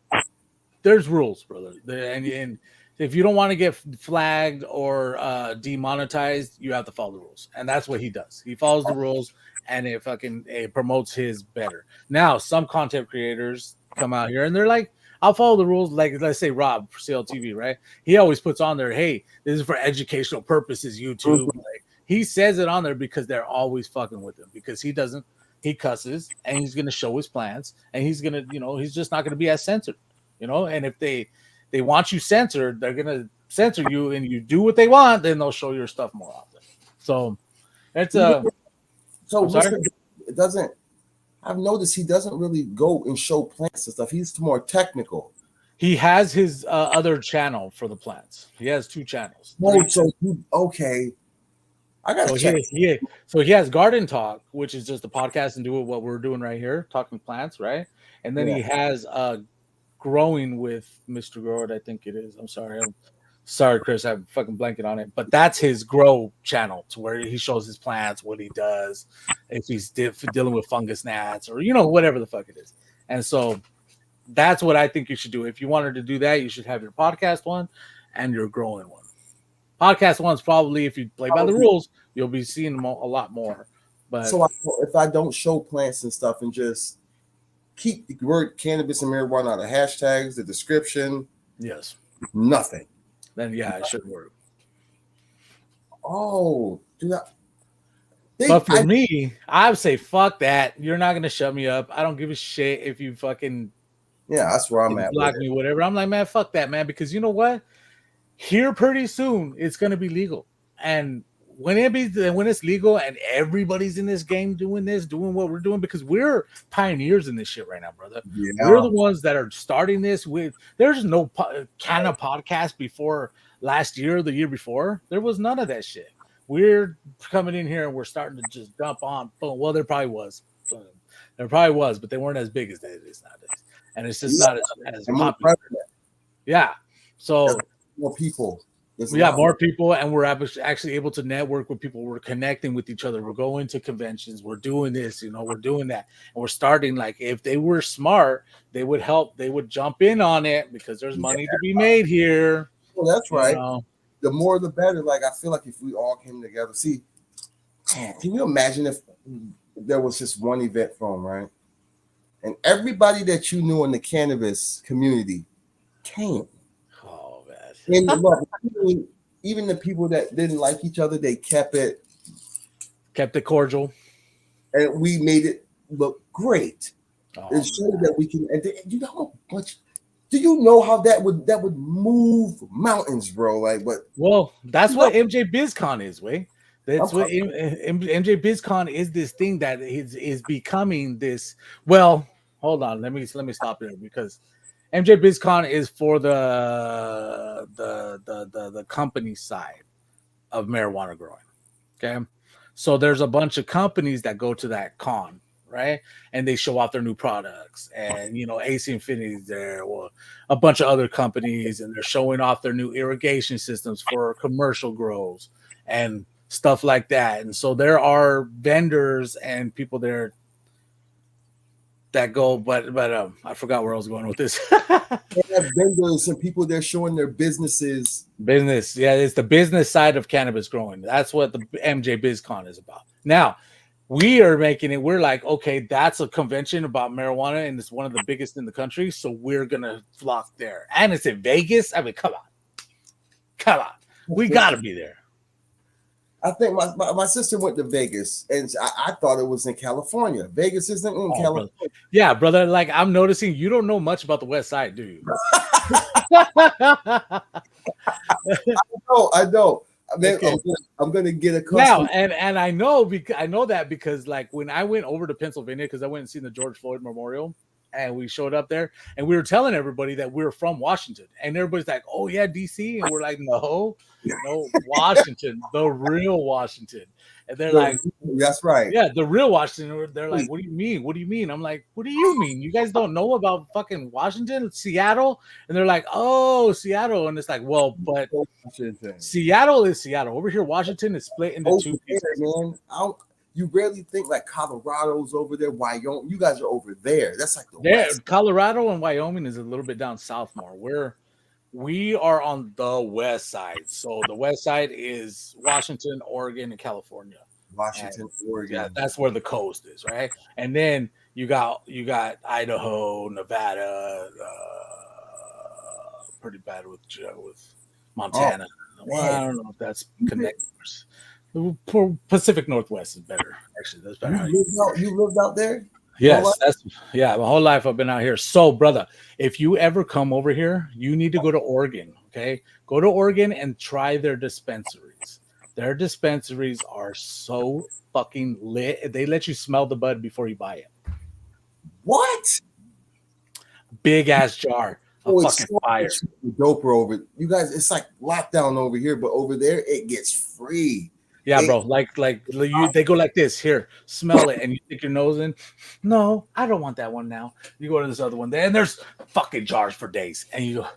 rules, brother. And if you don't want to get flagged or demonetized, you have to follow the rules, and that's what he does. He follows the rules, and it promotes his better. Now, some content creators come out here and they're like, "I'll follow the rules." Like, let's say Rob for CLTV, right? He always puts on there, "Hey, this is for educational purposes." YouTube, like, he says it on there because they're always fucking with him because he doesn't. He cusses and he's gonna show his plans and he's gonna, he's just not gonna be as censored, And if they want you censored, they're gonna censor you and you do what they want, then they'll show your stuff more often. So it's So I'm sorry? it doesn't. I've noticed he doesn't really go and show plants and stuff. He's more technical. He has his other channel for the plants. He has 2 channels. Okay. I gotta So check. he has Garden Talk, which is just a podcast and do what we're doing right here, talking plants, right? And then he has Growing with Mr. Grower, I think it is. I'm sorry, Chris, I'm fucking blanking on it. But that's his grow channel, to where he shows his plants, what he does, if he's dealing with fungus gnats or whatever the fuck it is. And so that's what I think you should do. If you wanted to do that, you should have your podcast one and your growing one. Podcast one's probably, if you play by the rules, you'll be seeing them a lot more. But so if I don't show plants and stuff and just keep the word cannabis and marijuana out of hashtags, the description, yes, nothing. Then it should work. Oh, dude. But for me, I would say fuck that. You're not gonna shut me up. I don't give a shit if you fucking that's where I'm at. Block me, whatever. I'm like, man, fuck that, man. Because you know what? Here pretty soon it's gonna be legal. And when it's legal and everybody's in this game doing what we're doing, because we're pioneers in this shit right now, brother. Yeah. We're the ones that are starting this with. There's no Canna podcast before last year or the year before. There was none of that shit. We're coming in here and we're starting to just dump on. Well, there probably was, but they weren't as big as it is nowadays, and it's just not as popular. Yeah, so more people. We got more people, and we're actually able to network with people. We're connecting with each other. We're going to conventions. We're doing this, we're doing that. And we're starting, like, if they were smart, they would help. They would jump in on it because there's money to be made here. Well, that's right. The more, the better. Like, I feel like if we all came together. See, man, can you imagine if there was just one event from, right? And everybody that you knew in the cannabis community came. And look, even the people that didn't like each other, they kept it cordial, and we made it look great. It showed that we can. And you know how much? Do you know how that would move mountains, bro? Like, what? Well, that's what MJ BizCon is, way. That's what MJ BizCon is. This thing that is becoming this. Well, hold on. Let me stop here because MJ BizCon is for the company side of marijuana growing. Okay, so there's a bunch of companies that go to that con, right? And they show off their new products, and AC Infinity's there, or a bunch of other companies, and they're showing off their new irrigation systems for commercial grows and stuff like that. And so there are vendors and people there that go, but I forgot where I was going with this. They have vendors and people there showing their businesses. Yeah, it's the business side of cannabis growing. That's what the MJ BizCon is about. Now, we are making it. We're like, okay, that's a convention about marijuana, and it's one of the biggest in the country. So we're gonna flock there, and it's in Vegas. I mean, come on, we gotta be there. I think my sister went to Vegas, and I thought it was in California. Vegas isn't in California. Brother. Yeah, brother. Like, I'm noticing you don't know much about the West Side, do you? I know. Okay. I'm gonna get a now, and I know that because like when I went over to Pennsylvania, because I went and seen the George Floyd Memorial, and we showed up there, and we were telling everybody that we were from Washington, and everybody's like, "Oh yeah, DC," and we're like, "No, Washington, the real Washington." And they're like, "That's right, yeah, the real Washington." They're like, "What do you mean? What do you mean?" I'm like, "What do you mean? You guys don't know about fucking Washington, Seattle?" And they're like, "Oh, Seattle," and it's like, "Well, but Seattle is Seattle. Over here, Washington is split into two pieces." Man, you rarely think like Colorado's over there, Wyoming. You guys are over there. That's like the West. Colorado and Wyoming is a little bit down south more. We are on the west side. So the west side is Washington, Oregon, and California. Oregon. Yeah, that's where the coast is, right? And then you got Idaho, Nevada, pretty bad with Montana. Well, I don't know if that's connected. Pacific Northwest is better. Actually, that's better. You lived out there? Yes, my whole life I've been out here. So, brother, if you ever come over here, you need to go to Oregon. Okay, go to Oregon and try their dispensaries. Their dispensaries are so fucking lit. They let you smell the bud before you buy it. What? Big ass jar of Oh, fucking fire. Doper over. You guys, it's like lockdown over here, but over there it gets free. Yeah, It- bro. They go like this. Here, smell it, and you stick your nose in. No, I don't want that one now. You go to this other one, and there's fucking jars for days, and you go,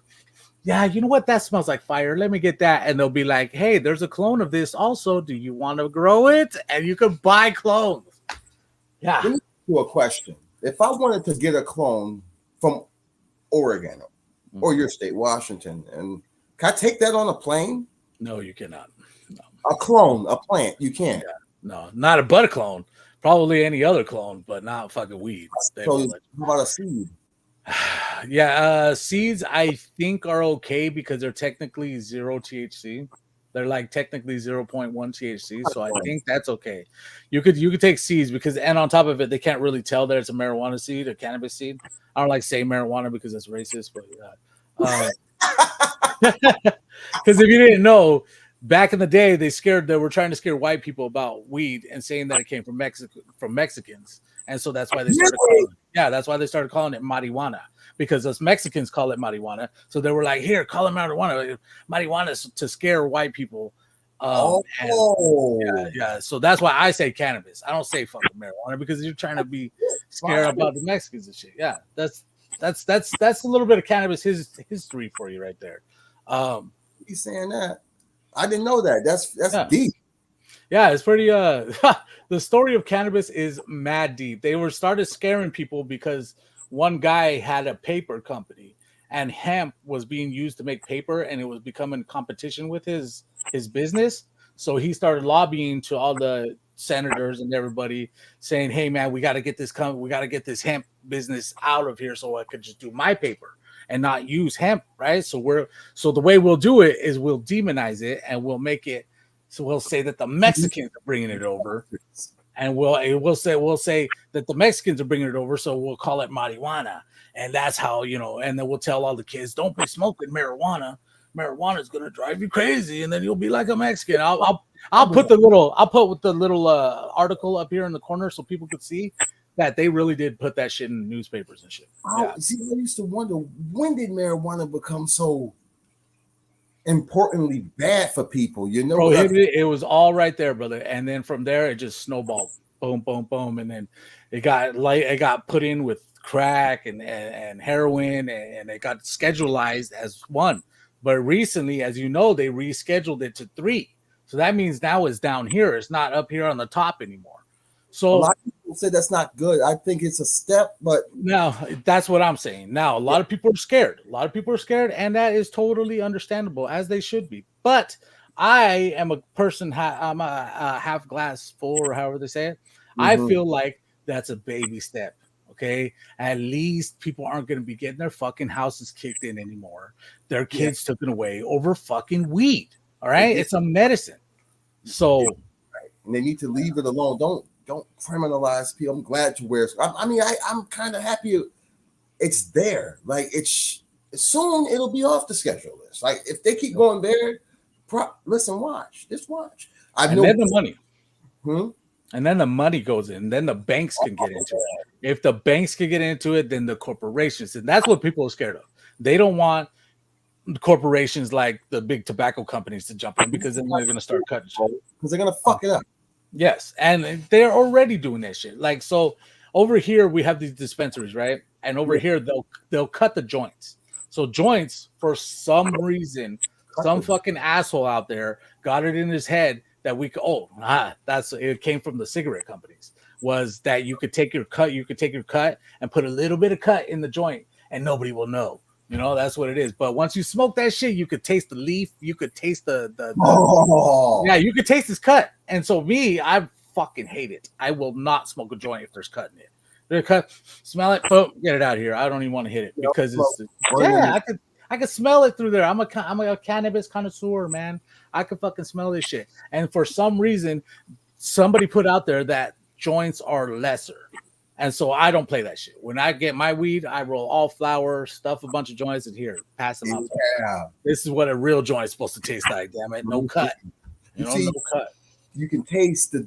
yeah, you know what? That smells like fire. Let me get that, and they'll be like, hey, there's a clone of this. Also, do you want to grow it? And you can buy clones. Yeah. Let me ask you a question. If I wanted to get a clone from Oregon or your state, Washington, and can I take that on a plane? No, you cannot. No. A clone, a plant, you can't. Yeah. No, not a butter clone. Probably any other clone, but not fucking weed. They So won't let how about a seed? Yeah, seeds I think are okay because they're technically 0 THC. They're like technically 0.1 THC, so I think that's okay. You could take seeds because, and on top of it, they can't really tell that it's a marijuana seed, a cannabis seed. I don't like saying marijuana because it's racist, but because if you didn't know, back in the day, they were trying to scare white people about weed and saying that it came from Mexicans, and so that's why they started that's why they started calling it marijuana, because us Mexicans call it marijuana. So they were like, here, call it marijuana is to scare white people. So that's why I say cannabis. I don't say fucking marijuana because you're trying to be scared about the Mexicans and shit. Yeah, that's a little bit of cannabis history for you right there. He's saying that. I didn't know that. That's deep. Yeah, it's pretty the story of cannabis is mad deep. They started scaring people because one guy had a paper company and hemp was being used to make paper and it was becoming competition with his business. So he started lobbying to all the senators and everybody saying, hey man, we got to get this hemp business out of here so I could just do my paper and not use hemp, right? So the way we'll do it is we'll demonize it and we'll make it so we'll say that the Mexicans are bringing it over, and we'll say that the Mexicans are bringing it over, so we'll call it marijuana, and that's how, and then we'll tell all the kids, don't be smoking marijuana. Marijuana is gonna drive you crazy, and then you'll be like a Mexican. I'll put the little article up here in the corner so people could see that they really did put that shit in newspapers and shit. See, I used to wonder, when did marijuana become so importantly bad for people? Prohibited. It was all right there, brother, and then from there it just snowballed. Boom, boom, boom, and then it got put in with crack and heroin, and it got schedulized as one. But recently, as you know, they rescheduled it to 3. So that means now it's down here. It's not up here on the top anymore. So a lot of people say that's not good. I think it's a step, but now that's what I'm saying. Now, a lot of people are scared. And that is totally understandable, as they should be. But I am a person, I'm a half glass full, or however they say it. I feel like that's a baby step. Okay, at least people aren't going to be getting their fucking houses kicked in anymore. Their kids taken away over fucking weed. All right, it's a medicine. So, and they need to leave it alone. Don't criminalize people. I'm glad you wear. I'm kind of happy it's there. Like soon it'll be off the schedule list. Like if they keep going there, watch. And then the money. And then the money goes in. Then the banks can get into it. If the banks can get into it, then the corporations. And that's what people are scared of. They don't want corporations like the big tobacco companies to jump in because then they're going to start cutting shit. Because they're going to fuck it up. Yes. And they're already doing that shit. Like, so over here, we have these dispensaries, right? And over here, they'll cut the joints. So joints, for some reason, some fucking asshole out there got it in his head that it came from the cigarette companies, was that you could take your cut and put a little bit of cut in the joint and nobody will know. That's what it is. But once you smoke that shit, you could taste the leaf, you could taste you could taste this cut. And so I fucking hate it. I will not smoke a joint if there's cut in it. There's cut, smell it, boom, get it out of here. I don't even want to hit it because I could smell it through there. I'm a cannabis connoisseur, man. I could fucking smell this shit. And for some reason, somebody put out there that joints are lesser. And so I don't play that shit. When I get my weed, I roll all flour, stuff a bunch of joints, and here, pass them out. Yeah. This is what a real joint is supposed to taste like. Damn it, no cut. You see, no cut. you can taste the.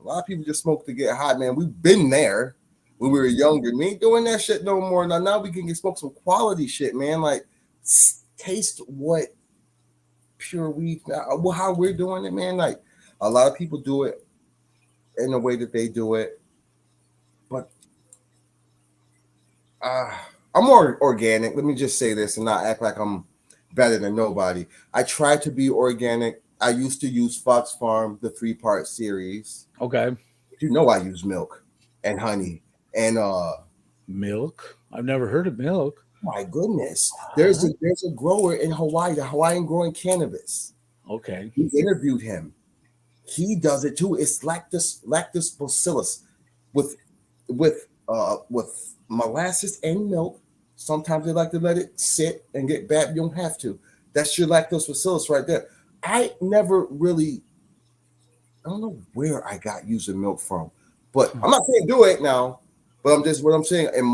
A lot of people just smoke to get high, man. We've been there when we were younger. We ain't doing that shit no more. Now we can get smoke some quality shit, man. Like taste what pure weed. How we're doing it, man. Like a lot of people do it in the way that they do it, but I'm more organic. Let me just say this and not act like I'm better than nobody. I try to be organic. I used to use Fox Farm, the 3-part series. Okay. You know I use milk and honey and milk. I've never heard of milk. My goodness. There's a grower in Hawaii, the Hawaiian growing cannabis. Okay. We interviewed him. He does it too. It's lactose bacillus with molasses and milk. Sometimes they like to let it sit and get bad. You don't have to. That's your lactose bacillus right there. I never really, I don't know where I got using milk from, but I'm not saying do it now. But I'm saying in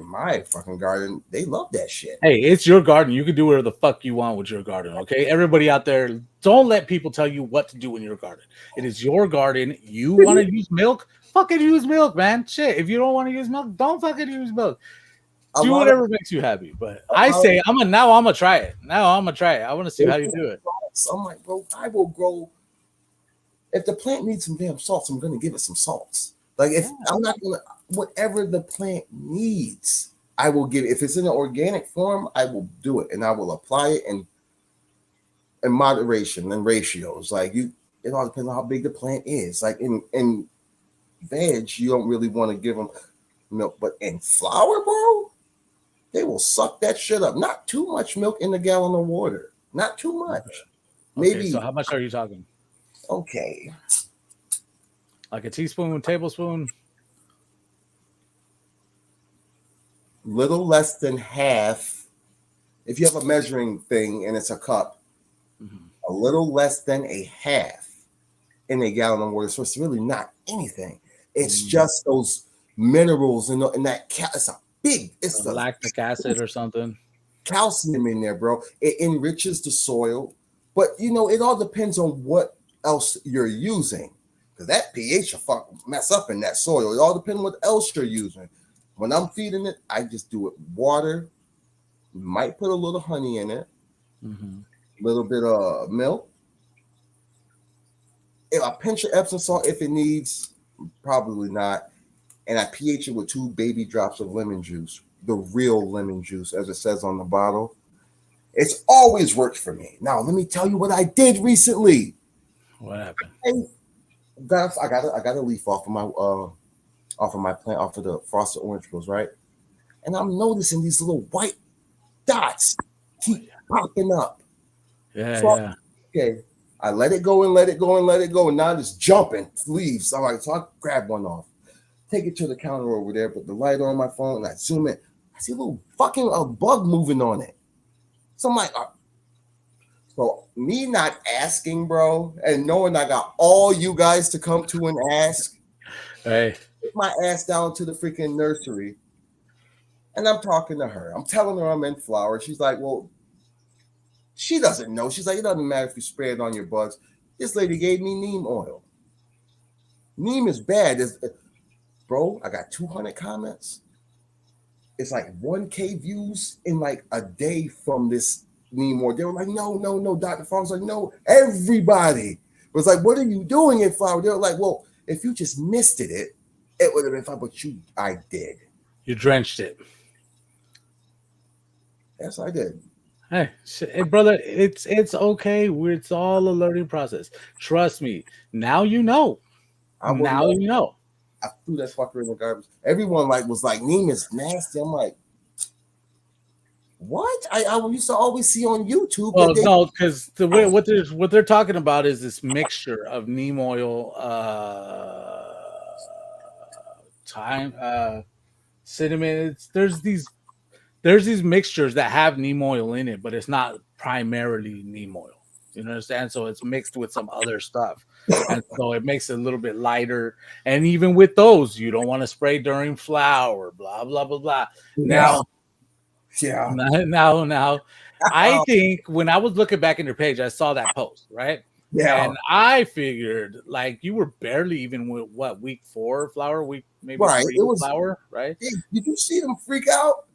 my fucking garden, they love that shit. Hey, it's your garden. You can do whatever the fuck you want with your garden. Okay, everybody out there, don't let people tell you what to do in your garden. It is your garden. You want to use milk? Fucking use milk, man. Shit. If you don't want to use milk, don't fucking use milk. Do whatever makes you happy. But I say I'm gonna try it. Now I'm gonna try it. I want to see how you do it. I'm like, bro, I will grow. If the plant needs some damn salts, I'm gonna give it some salts. Like if I'm not gonna, whatever the plant needs, I will give it. If it's in an organic form, I will do it and I will apply it in moderation and ratios. Like it all depends on how big the plant is. Like in veg, you don't really want to give them milk, but in flour, bro, they will suck that shit up. Not too much milk in a gallon of water. Not too much. Maybe. Okay, so how much are you talking? Okay. Like a teaspoon, tablespoon? Little less than half. If you have a measuring thing and it's a cup, a little less than a half in a gallon of water. So it's really not anything. It's just those minerals and that it's a lactic acid or something. Calcium in there, bro. It enriches the soil. But it all depends on what else you're using. Because that pH will fuck mess up in that soil. It all depends on what else you're using. When I'm feeding it, I just do it water. Might put a little honey in it. A little bit of milk. If I pinch of Epsom salt if it needs, probably not. And I pH it with 2 baby drops of lemon juice. The real lemon juice, as it says on the bottle. It's always worked for me. Now, let me tell you what I did recently. What happened? I got a leaf off of my plant, off of the frosted orange pills, right? And I'm noticing these little white dots keep popping up. Yeah. Okay. I let it go and let it go and let it go. And now it's jumping leaves. All right, so I grab one off. Take it to the counter over there, put the light on my phone, and I zoom in. I see a little fucking bug moving on it. So I'm like, so me not asking, bro, and knowing I got all you guys to come to and ask, hey, put my ass down to the freaking nursery, and I'm talking to her. I'm telling her I'm in flower. She's like, well, she doesn't know. She's like, it doesn't matter if you spray it on your bugs. This lady gave me neem oil. Neem is bad. Bro, I got 200 comments. It's like 1K views in like a day from this neem oil. They were like, no. Dr. Farms like, no. Everybody was like, what are you doing in flower? They were like, well, if you just missed it would have been fine. But I did. You drenched it. Yes, I did. Hey, brother, it's okay. It's all a learning process. Trust me. Now you know. Now you know. I threw that fucker in the garbage. Everyone was like, neem is nasty. I'm like, what? I used to always see on YouTube. Well, no, because the way what they're talking about is this mixture of neem oil, cinnamon. There's these mixtures that have neem oil in it, but it's not primarily neem oil. You understand? So it's mixed with some other stuff, and so it makes it a little bit lighter. And even with those, you don't want to spray during flower. Blah blah blah blah. Yeah. Now, Yeah. now, I think when I was looking back in your page, I saw that post, right? Yeah. And I figured like you were barely even with what week 4 flower, week maybe Right. 3 It was. flower, right? Hey, did you see them freak out?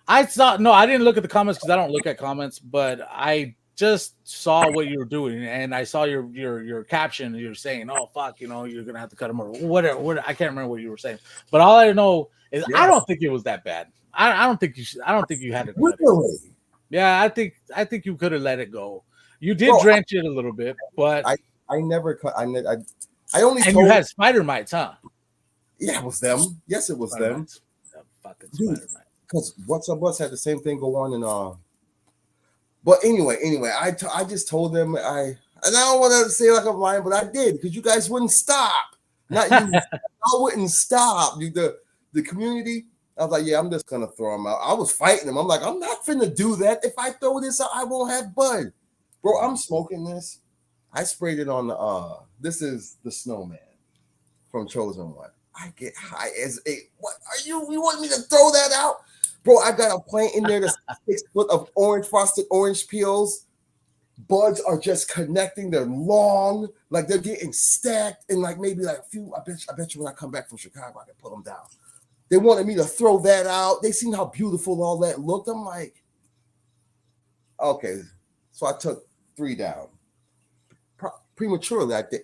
I saw no, I didn't look at the comments because I don't look at comments, but I just saw what you were doing, and I saw your caption. You're saying, "Oh fuck, you know, you're gonna have to cut them or whatever." I can't remember what you were saying, but all I know is I Yeah. don't think it was that bad. I don't think you should. I don't think you had to cut it. Really? Yeah, I think you could have let it go. You did Bro, drench it a little bit, but I never cut. I only and told. you had spider mites, huh? Yeah, it was them. Yes, it was Spider them. mites. The fucking Dude. spider mite. Because What's Up Bus had the same thing go on but anyway, I just told them and I don't want to say like I'm lying, but I did because you guys wouldn't stop. Not you, I wouldn't stop. The community. I was like, yeah, I'm just gonna throw them out. I was fighting them. I'm like, I'm not finna do that. If I throw this out, I won't have bud. Bro, I'm smoking this. I sprayed it on the this is the snowman from Chosen One. I get high as a what are you want me to throw that out? Bro, I got a plant in there that's 6 foot of frosted orange peels. Buds are just connecting. They're long, like they're getting stacked, and like maybe like a few. I bet you when I come back from Chicago, I can put them down. They wanted me to throw that out. They seen how beautiful all that looked. I'm like, okay. So I took 3 down. Prematurely, I did.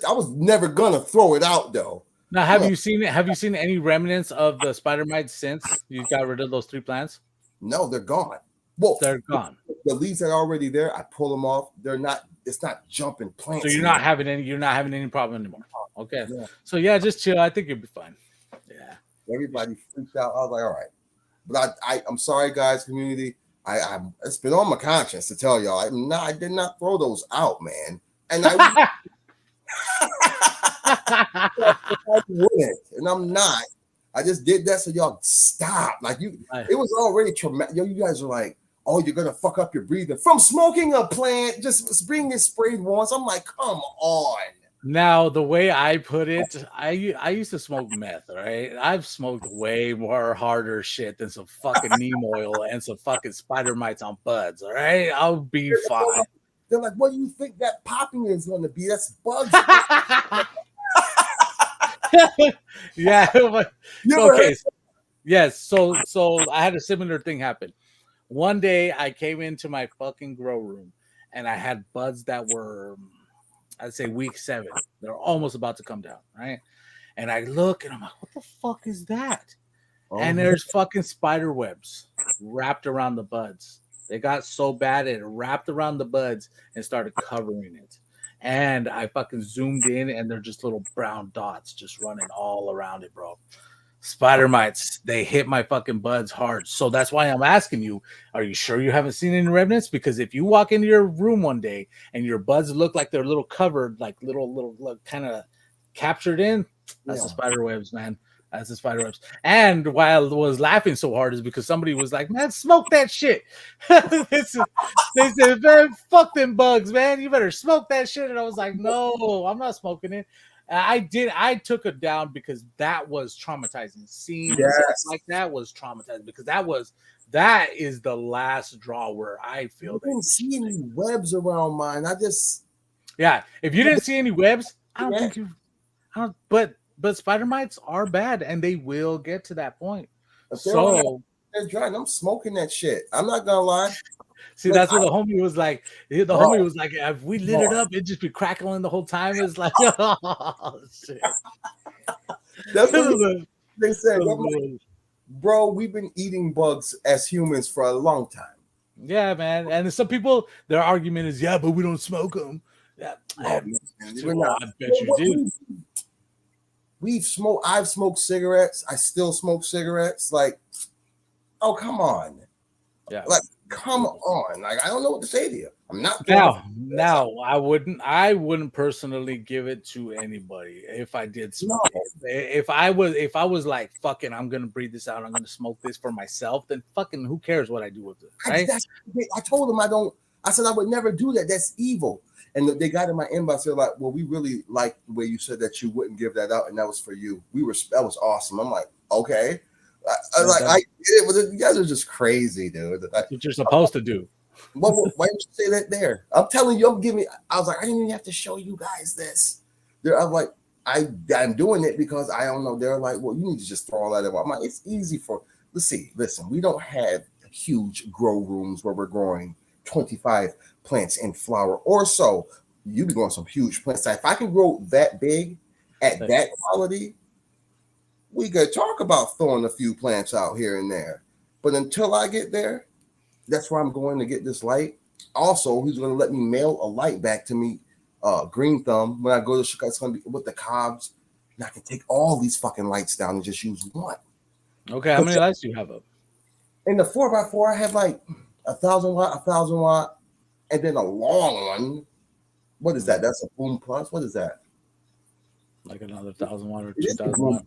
I was never gonna throw it out though. Now, have you seen it? Have you seen any remnants of the spider mites since you got rid of those 3 plants? No, they're gone. Well, They're gone. The leaves that are already there, I pull them off. They're not. It's not jumping plants. So you're not having any problem anymore. Okay. Yeah. So yeah, just chill. I think you'll be fine. Yeah. Everybody freaked out. I was like, all right. But I'm sorry, guys, community. It's been on my conscience to tell y'all. I did not throw those out, man. And I wouldn't, and I'm not. I just did that so y'all stop. Like it was already traumatic. Yo, you guys are like, oh, you're gonna fuck up your breathing from smoking a plant. Just being it sprayed once. I'm like, come on. Now, the way I put it, I used to smoke meth, right? I've smoked way more harder shit than some fucking neem oil and some fucking spider mites on buds, all right? I'll be fine. They're like, what do you think that popping is going to be? That's bugs. Yeah. Okay. Yes. So I had a similar thing happen. One day I came into my fucking grow room and I had buds that were, I'd say week 7. They're almost about to come down, right? And I look and I'm like, what the fuck is that? And there's fucking spider webs wrapped around the buds. They got so bad it wrapped around the buds and started covering it. And I fucking zoomed in and they're just little brown dots just running all around it, bro. Spider mites, they hit my fucking buds hard. So that's why I'm asking you, are you sure you haven't seen any remnants? Because if you walk into your room one day and your buds look like they're little covered, like little kind of captured in, that's the spider webs, man. That's the spider webs. And why I was laughing so hard is because somebody was like, man, smoke that shit. They said, man, fuck them bugs, man. You better smoke that shit. And I was like, no, I'm not smoking it. I took it down because that was traumatizing. Seeing stuff like that was traumatizing because that is the last draw where I feel I didn't see any webs around mine. If you didn't see any webs, but spider mites are bad and they will get to that point. So they're drying. I'm smoking that shit. I'm not gonna lie. See, that's what the homie was like. The homie was like, if we lit it up, it'd just be crackling the whole time. It's like, oh shit. That's what they said. Bro, we've been eating bugs as humans for a long time. Yeah, man. And some people, their argument is, yeah, but we don't smoke them. Yeah, I bet you do. I've smoked cigarettes. I still smoke cigarettes. Like, oh, come on. Yeah. Like, come on. Like, I don't know what to say to you. I'm not now I wouldn't personally give it to anybody if I did smoke it. If I was like, fucking, I'm gonna breathe this out, I'm gonna smoke this for myself, then fucking who cares what I do with it, right? I told him I I said, I would never do that. That's evil. And they got in my inbox. They're like, well, we really like the way you said that you wouldn't give that out, and that was for you. That was awesome. I'm like, okay. I get it, but you guys are just crazy, dude. That's what you're supposed to do. Why didn't you say that there? I'm telling you, I was like, I didn't even have to show you guys this. I'm like, I'm doing it because I don't know. They're like, well, you need to just throw all that away. I'm like, it's easy listen, we don't have huge grow rooms where we're growing 25 plants in flower or so. You be growing some huge plants. If I can grow that big at that quality, we could talk about throwing a few plants out here and there. But until I get there, that's where I'm going to get this light. Also, he's going to let me mail a light back to me, Green Thumb, when I go to Chicago. It's going to be with the cobs, and I can take all these fucking lights down and just use one. Okay, how many lights do you have up? In the 4x4, I have like 1,000 watt, and then a long one. What is that? That's a Boom Plus. What is that? Like another 1,000 watt or 2,000 watt.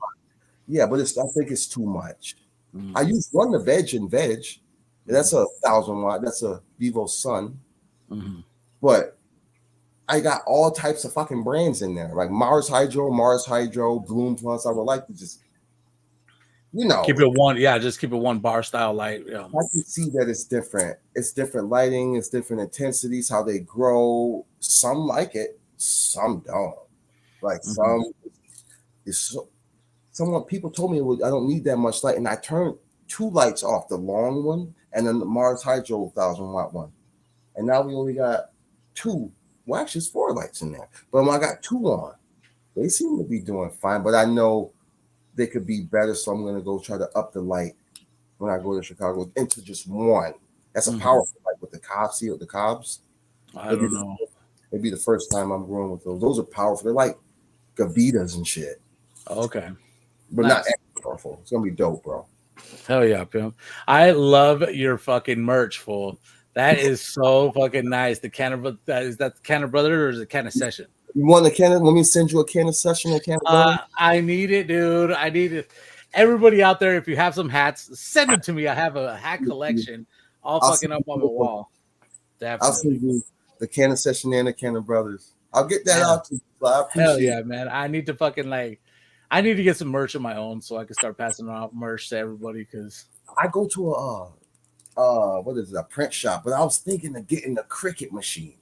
Yeah, but I think it's too much. I use one to veg. That's 1,000 watt. That's a Vivo Sun. But I got all types of fucking brands in there, like Mars Hydro, Bloom Plus. I would like to just, keep it one. Yeah, just keep it one bar style light. Yeah. I can see that it's different. It's different lighting. It's different intensities. How they grow. Some like it. Some don't. Like some. People told me, well, I don't need that much light, and I turned 2 lights off, the long one and then the Mars Hydro 1,000 watt one, and now we only got 2. Well, actually, it's 4 lights in there, but I got 2 on. They seem to be doing fine, but I know they could be better, so I'm gonna go try to up the light when I go to Chicago into just one. That's a powerful light with the cobs. See with the cobs? I don't know. It'd be the first time I'm growing with those. Those are powerful. They're like Gavitas and shit. Okay. But not extra powerful. It's gonna be dope, bro. Hell yeah, pimp. I love your fucking merch, fool. That is so fucking nice. The is that the Canna Brother or is it Canna Session? You want the Canna? Let me send you a Canna Session or Canna Brother? I need it, dude. I need it. Everybody out there, if you have some hats, send them to me. I have a hat collection all fucking up on the wall. Definitely. I'll send you the Canna Session and the Canna Brothers. I'll get that out to you. Hell yeah, man. I need to fucking I need to get some merch of my own so I can start passing out merch to everybody because I go to a print shop, but I was thinking of getting a Cricut machine.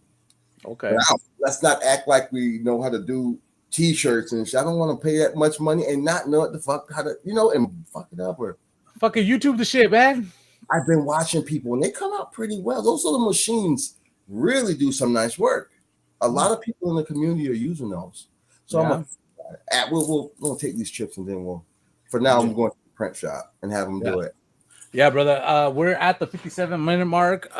Okay. Let's not act like we know how to do t-shirts and shit. I don't want to pay that much money and not know what the fuck how to, and fuck it up or fucking YouTube the shit, man. I've been watching people and they come out pretty well. Those little machines really do some nice work. A lot of people in the community are using those. So we'll take these trips and then for now I'm going to the print shop and have them do it. Yeah, brother. We're at the 57-minute mark.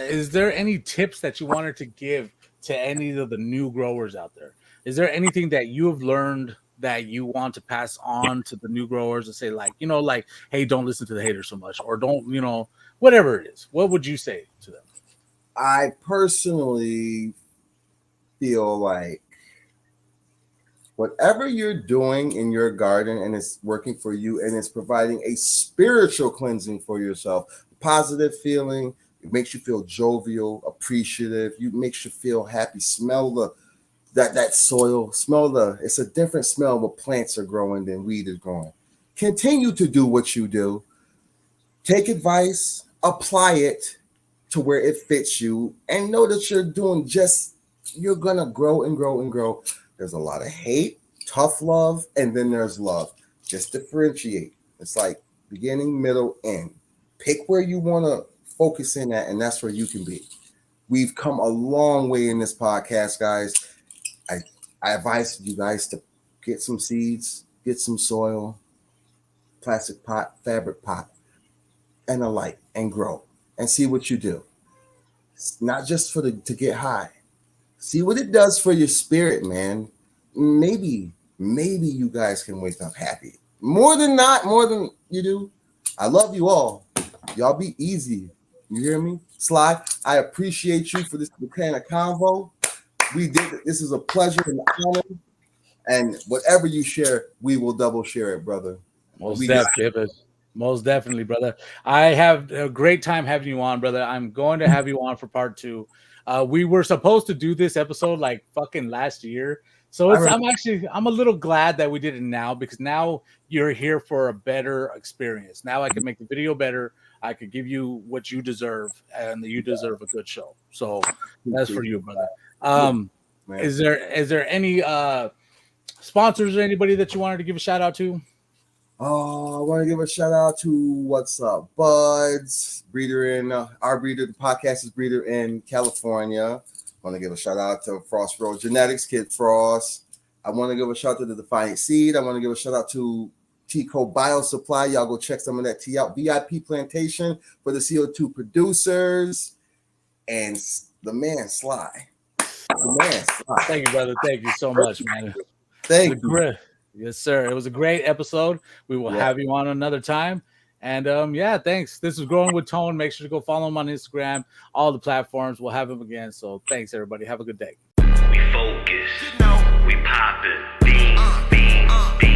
Is there any tips that you wanted to give to any of the new growers out there? Is there anything that you have learned that you want to pass on to the new growers and say, hey, don't listen to the haters so much, or don't, whatever it is? What would you say to them? I personally feel like whatever you're doing in your garden and it's working for you and it's providing a spiritual cleansing for yourself, positive feeling, it makes you feel jovial, appreciative, makes you feel happy, smell that soil, it's a different smell when plants are growing than weed is growing. Continue to do what you do. Take advice, apply it to where it fits you, and know that you're gonna grow and grow and grow. There's a lot of hate, tough love, and then there's love. Just differentiate. It's like beginning, middle, end. Pick where you want to focus in at, and that's where you can be. We've come a long way in this podcast, guys. I advise you guys to get some seeds, get some soil, plastic pot, fabric pot, and a light, and grow, and see what you do. It's not just to get high. See what it does for your spirit, man. Maybe you guys can wake up happy. More than you do. I love you all. Y'all be easy. You hear me? Sly, I appreciate you for this kind of convo. We did it. This is a pleasure and honor. And whatever you share, we will double share it, brother. Most definitely. Most definitely, brother. I have a great time having you on, brother. I'm going to have you on for part 2. We were supposed to do this episode like fucking last year. So I it's remember. I'm a little glad that we did it now, because now you're here for a better experience. Now I can make the video better. I could give you what you deserve, and you deserve a good show. So that's for you, brother. Man. Is there any sponsors or anybody that you wanted to give a shout out to? Oh, I want to give a shout out to What's Up Buds, breeder in our breeder, the podcast is breeder in California. I want to give a shout out to Frost Road Genetics, Kid Frost. I want to give a shout out to the Defiant Seed. I want to give a shout out to Tico Biosupply. Y'all go check some of that tea out. VIP Plantation for the CO2 producers, and the man Sly. The man Sly. Thank you, brother. Thank you so much, man. Thank you. Yes, sir. It was a great episode. We will have you on another time. And yeah, thanks. This is Growing with Tone. Make sure to go follow him on Instagram, all the platforms. We'll have him again. So thanks, everybody. Have a good day. We focus. We poppin'. Beans, beans, beans.